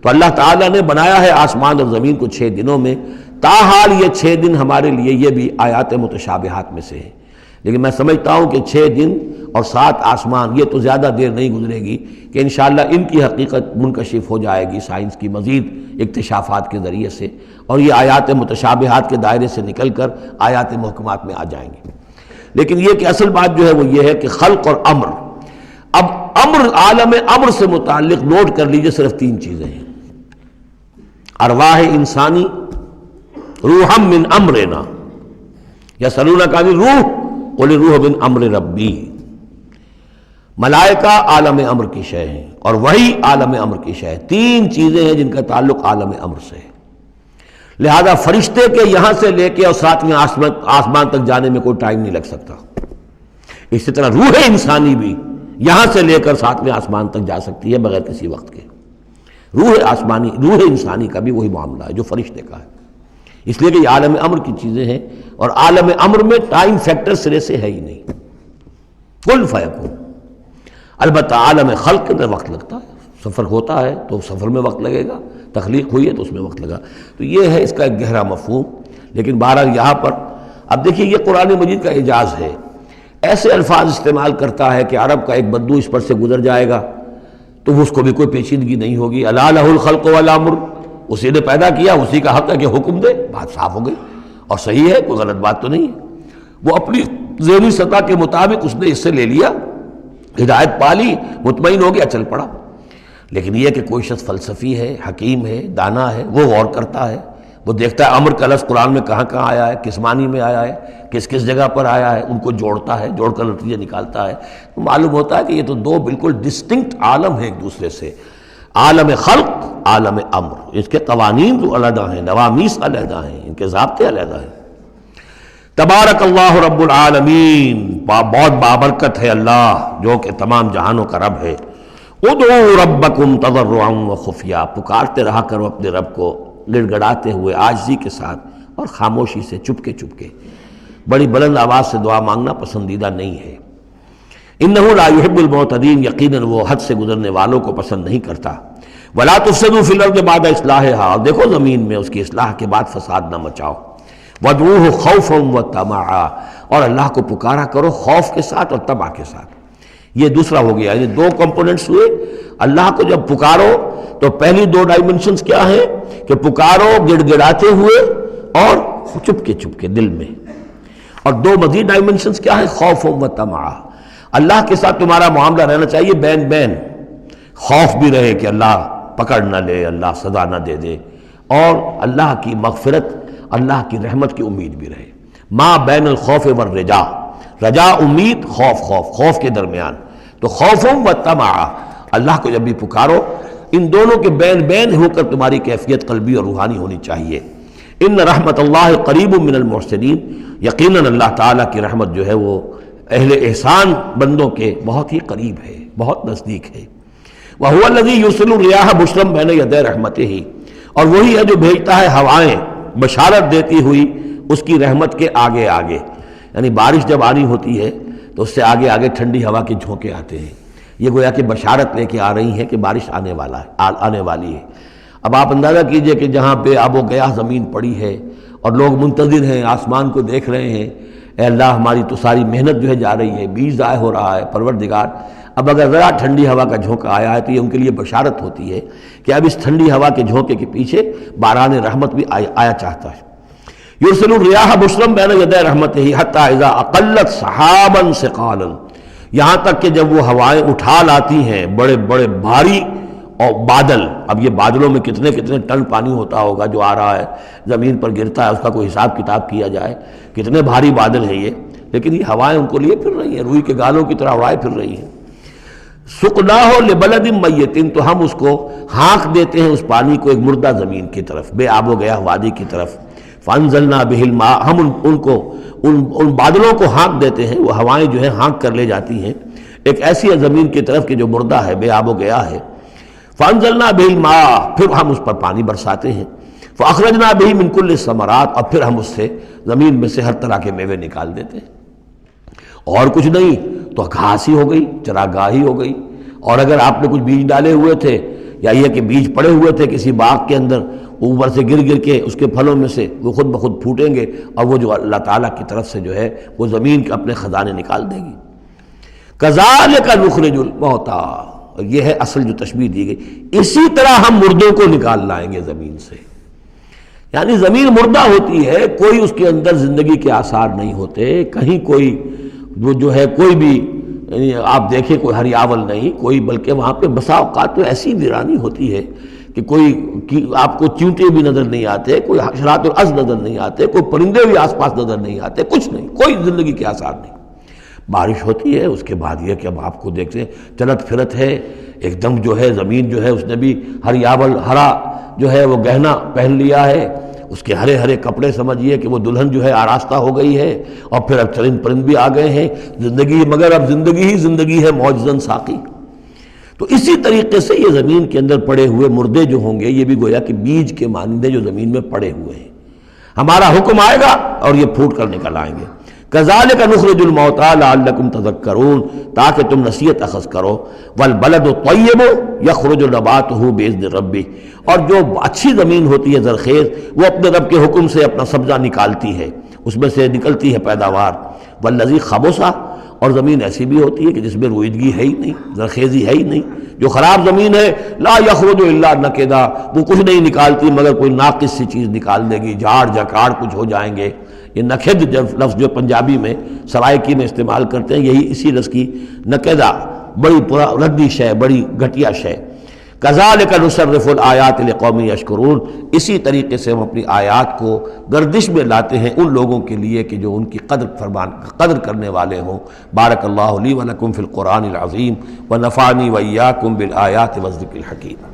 تو اللہ تعالیٰ نے بنایا ہے آسمان اور زمین کو 6 دنوں میں، تاحال یہ 6 دن ہمارے لیے یہ بھی آیات متشابہات میں سے ہے، لیکن میں سمجھتا ہوں کہ 6 دن اور 7 آسمان یہ تو زیادہ دیر نہیں گزرے گی کہ انشاءاللہ ان کی حقیقت منکشف ہو جائے گی سائنس کی مزید اکتشافات کے ذریعے سے، اور یہ آیات متشابہات کے دائرے سے نکل کر آیات محکمات میں آ جائیں گی۔ لیکن یہ کہ اصل بات جو ہے وہ یہ ہے کہ خلق اور امر، اب امر، عالم امر سے متعلق نوٹ کر لیجئے صرف 3 چیزیں ہیں، ارواح انسانی، روحم من امرنا، یسألونک عن الروح قل الروح من امر ربی، ملائکہ عالم امر کی شے ہیں اور وحی عالم امر کی شے ہے۔ 3 چیزیں ہیں جن کا تعلق عالم امر سے ہے، لہذا فرشتے کے یہاں سے لے کے اور 7ویں آسمان تک جانے میں کوئی ٹائم نہیں لگ سکتا۔ اسی طرح روح انسانی بھی یہاں سے لے کر 7ویں آسمان تک جا سکتی ہے بغیر کسی وقت کے۔ روح آسمانی، روح انسانی کا بھی وہی معاملہ ہے جو فرشتے کا ہے، اس لیے کہ یہ عالم امر کی چیزیں ہیں، اور عالم امر میں ٹائم فیکٹر سرے سے ہے ہی نہیں، کن فیکون۔ البتہ عالم خلق کے اندر وقت لگتا ہے، سفر ہوتا ہے تو سفر میں وقت لگے گا، تخلیق ہوئی ہے تو اس میں وقت لگا، تو یہ ہے اس کا ایک گہرا مفہوم۔ لیکن بہرحال یہاں پر اب دیکھیے یہ قرآن مجید کا اعجاز ہے، ایسے الفاظ استعمال کرتا ہے کہ عرب کا ایک بدو اس پر سے گزر جائے گا تو اس کو بھی کوئی پیچیدگی نہیں ہوگی۔ الا لہ الخلق والامر، اسی نے پیدا کیا، اسی کا حق ہے کہ حکم دے، بات صاف ہو گئی اور صحیح ہے، کوئی غلط بات تو نہیں ہے۔ وہ اپنی ذہنی سطح کے مطابق اس نے اس سے لے لیا، ہدایت پالی، مطمئن ہو گیا، چل پڑا۔ لیکن یہ کہ کوئی شخص فلسفی ہے، حکیم ہے، دانا ہے، وہ غور کرتا ہے، وہ دیکھتا ہے امر کا لفظ قرآن میں کہاں کہاں آیا ہے، کس معنی میں آیا ہے، کس کس جگہ پر آیا ہے، ان کو جوڑتا ہے، جوڑ کر نتیجہ نکالتا ہے، تو معلوم ہوتا ہے کہ یہ تو 2 بالکل ڈسٹنکٹ عالم ہیں ایک دوسرے سے، عالم خلق، عالم امر۔ اس کے قوانین جو علیحدہ ہیں، نوامیس علیحدہ ہیں، ان کے ضابطے علیحدہ ہیں۔ تبارک اللہ رب العالمین، بہت بابرکت ہے اللہ جو کہ تمام جہانوں کا رب ہے۔ ادعوا ربکم تضرعا وخفیا، پکارتے رہا کرو اپنے رب کو گڑ گڑاتے ہوئے، عاجزی کے ساتھ اور خاموشی سے، چپکے چپکے۔ بڑی بلند آواز سے دعا مانگنا پسندیدہ نہیں ہے۔ انہ لا یحب المعتدین، یقیناً وہ حد سے گزرنے والوں کو پسند نہیں کرتا۔ ولا تفسدوا فی الارض بعد اصلاحها، اور دیکھو زمین میں اس کی اصلاح کے بعد فساد نہ مچاؤ. وادعوہ خوفا وطمعا، اور اللہ کو پکارا کرو خوف کے ساتھ اور طمع کے ساتھ. یہ دوسرا ہو گیا، یعنی دو کمپوننٹس ہوئے. اللہ کو جب پکارو تو پہلی دو ڈائمنشنز کیا ہیں کہ پکارو گڑ گڑاتے ہوئے اور چپ کے دل میں، اور دو مزید ڈائمنشنز کیا ہیں، خوف و طمع. اللہ کے ساتھ تمہارا معاملہ رہنا چاہیے بین بین، خوف بھی رہے کہ اللہ پکڑ نہ لے، اللہ سزا نہ دے دے، اور اللہ کی مغفرت، اللہ کی رحمت کی امید بھی رہے. ما بین الخوف والرجاء، رجا امید، خوف کے درمیان. تو خوف و طمع، اللہ کو جب بھی پکارو ان دونوں کے بین بین ہو کر تمہاری کیفیت قلبی اور روحانی ہونی چاہیے. ان رحمت اللہ قریب من المحسنین، یقیناً اللہ تعالیٰ کی رحمت جو ہے وہ اہل احسان بندوں کے بہت ہی قریب ہے، بہت نزدیک ہے. وَهُوَ الَّذِي يُرْسِلُ الرِّيَاحَ بُشْرًا بَيْنَ يَدَيْ رَحْمَتِهِ، اور وہی ہے جو بھیجتا ہے ہوائیں بشارت دیتی ہوئی اس کی رحمت کے آگے آگے. یعنی بارش جب آنی ہوتی ہے تو اس سے آگے آگے ٹھنڈی ہوا کے جھونکے آتے ہیں. یہ گویا کہ بشارت لے کے آ رہی ہے کہ بارش آنے والی ہے. اب آپ اندازہ کیجئے کہ جہاں پہ آب و گیاہ زمین پڑی ہے اور لوگ منتظر ہیں، آسمان کو دیکھ رہے ہیں، اے اللہ ہماری تو ساری محنت جو ہے جا رہی ہے، بیج ضائع ہو رہا ہے، پروردگار اب اگر ذرا ٹھنڈی ہوا کا جھونکا آیا ہے تو یہ ان کے لیے بشارت ہوتی ہے کہ اب اس ٹھنڈی ہوا کے جھونکے کے پیچھے باران رحمت بھی آیا چاہتا ہے. یرسل الریاح بشرا بین یدی رحمتہ حتی اذا اقلت سحابا ثقالا، یہاں تک کہ جب وہ ہوائیں اٹھا لاتی ہیں بڑے بڑے بھاری اور بادل. اب یہ بادلوں میں کتنے ٹن پانی ہوتا ہوگا جو آ رہا ہے زمین پر گرتا ہے، اس کا کوئی حساب کتاب کیا جائے کتنے بھاری بادل ہیں یہ، لیکن یہ ہوائیں ان کو لیے پھر رہی ہیں، روئی کے گالوں کی طرح ہوائیں پھر رہی ہیں. سقناہ لبلد میت، تو ہم اس کو ہانک دیتے ہیں اس پانی کو ایک مردہ زمین کی طرف، بے آب و گیاہ وادی کی طرف. فانزلنا بہ الماء، ہم ان بادلوں کو ہانک دیتے ہیں، وہ ہوائیں جو ہیں ہانک کر لے جاتی ہیں ایک ایسی زمین کی طرف کہ جو مردہ ہے، بے آب و گیاہ ہے. فانزلنا بہ الماء، پھر ہم اس پر پانی برساتے ہیں. فاخرجنا بہ من کل الثمرات، اور پھر ہم اس سے زمین میں سے ہر طرح کے میوے نکال دیتے ہیں. اور کچھ نہیں تو گھاس ہی ہو گئی، چراگاہی ہو گئی. اور اگر آپ نے کچھ بیج ڈالے ہوئے تھے یا یہ کہ بیج پڑے ہوئے تھے کسی باغ کے اندر، اوپر سے گر کے اس کے پھلوں میں سے وہ خود بخود پھوٹیں گے، اور وہ جو اللہ تعالیٰ کی طرف سے جو ہے وہ زمین کے اپنے خزانے نکال دے گی. کذالک نخرج الموتیٰ، یہ ہے اصل جو تشبیہ دی گئی، اسی طرح ہم مردوں کو نکال لائیں گے زمین سے. یعنی زمین مردہ ہوتی ہے، کوئی اس کے اندر زندگی کے آثار نہیں ہوتے، کہیں کوئی وہ جو ہے کوئی بھی آپ دیکھیں کوئی ہریاول نہیں کوئی، بلکہ وہاں پہ بسا اوقات تو ایسی ویرانی ہوتی ہے کہ کوئی آپ کو چیونٹے بھی نظر نہیں آتے، کوئی حشرات الارض نظر نہیں آتے، کوئی پرندے بھی آس پاس نظر نہیں آتے، کچھ نہیں، کوئی زندگی کے آثار نہیں. بارش ہوتی ہے، اس کے بعد یہ کہ اب آپ کو دیکھتے ہیں چلت پھرت ہے، ایک دم جو ہے زمین جو ہے اس نے بھی ہریاول ہرا جو ہے وہ گہنا پہن لیا ہے، اس کے ہرے ہرے کپڑے سمجھیے کہ وہ دلہن جو ہے آراستہ ہو گئی ہے، اور پھر اب چرند پرند بھی آ گئے ہیں زندگی، مگر اب زندگی ہی زندگی ہے معجزاً ساقی. تو اسی طریقے سے یہ زمین کے اندر پڑے ہوئے مردے جو ہوں گے یہ بھی گویا کہ بیج کے مانندے جو زمین میں پڑے ہوئے ہیں، ہمارا حکم آئے گا اور یہ پھوٹ کر نکل آئیں گے. کذالک نخرج الموتیٰ لعلکم تذکرون، تاکہ تم نصیحت اخذ کرو. والبلد الطیب یخرج نباتہ باذن ربہ، اور جو اچھی زمین ہوتی ہے زرخیز، وہ اپنے رب کے حکم سے اپنا سبزہ نکالتی ہے، اس میں سے نکلتی ہے پیداوار. والذی خبث، اور زمین ایسی بھی ہوتی ہے کہ جس میں رویدگی ہے ہی نہیں، زرخیزی ہے ہی نہیں. جو خراب زمین ہے لا یخرج الا نکدا، وہ کچھ نہیں نکالتی مگر کوئی ناقص سی چیز نکال دے گی، جھاڑ جھکاڑ کچھ ہو جائیں گے. یہ نکھد لفظ جو پنجابی میں سرائکی میں استعمال کرتے ہیں، یہی اسی لفظ کی نکدہ، بڑی ردی شے، بڑی گھٹیا شے. کذالک نصرف الآیات لقوم یشکرون، اسی طریقے سے ہم اپنی آیات کو گردش میں لاتے ہیں ان لوگوں کے لیے کہ جو ان کی قدر کرنے والے ہوں. بارک اللہ لی ولکم فی القرآن العظیم ونفعنی وإیاکم بالآیات والذکر الحکیم.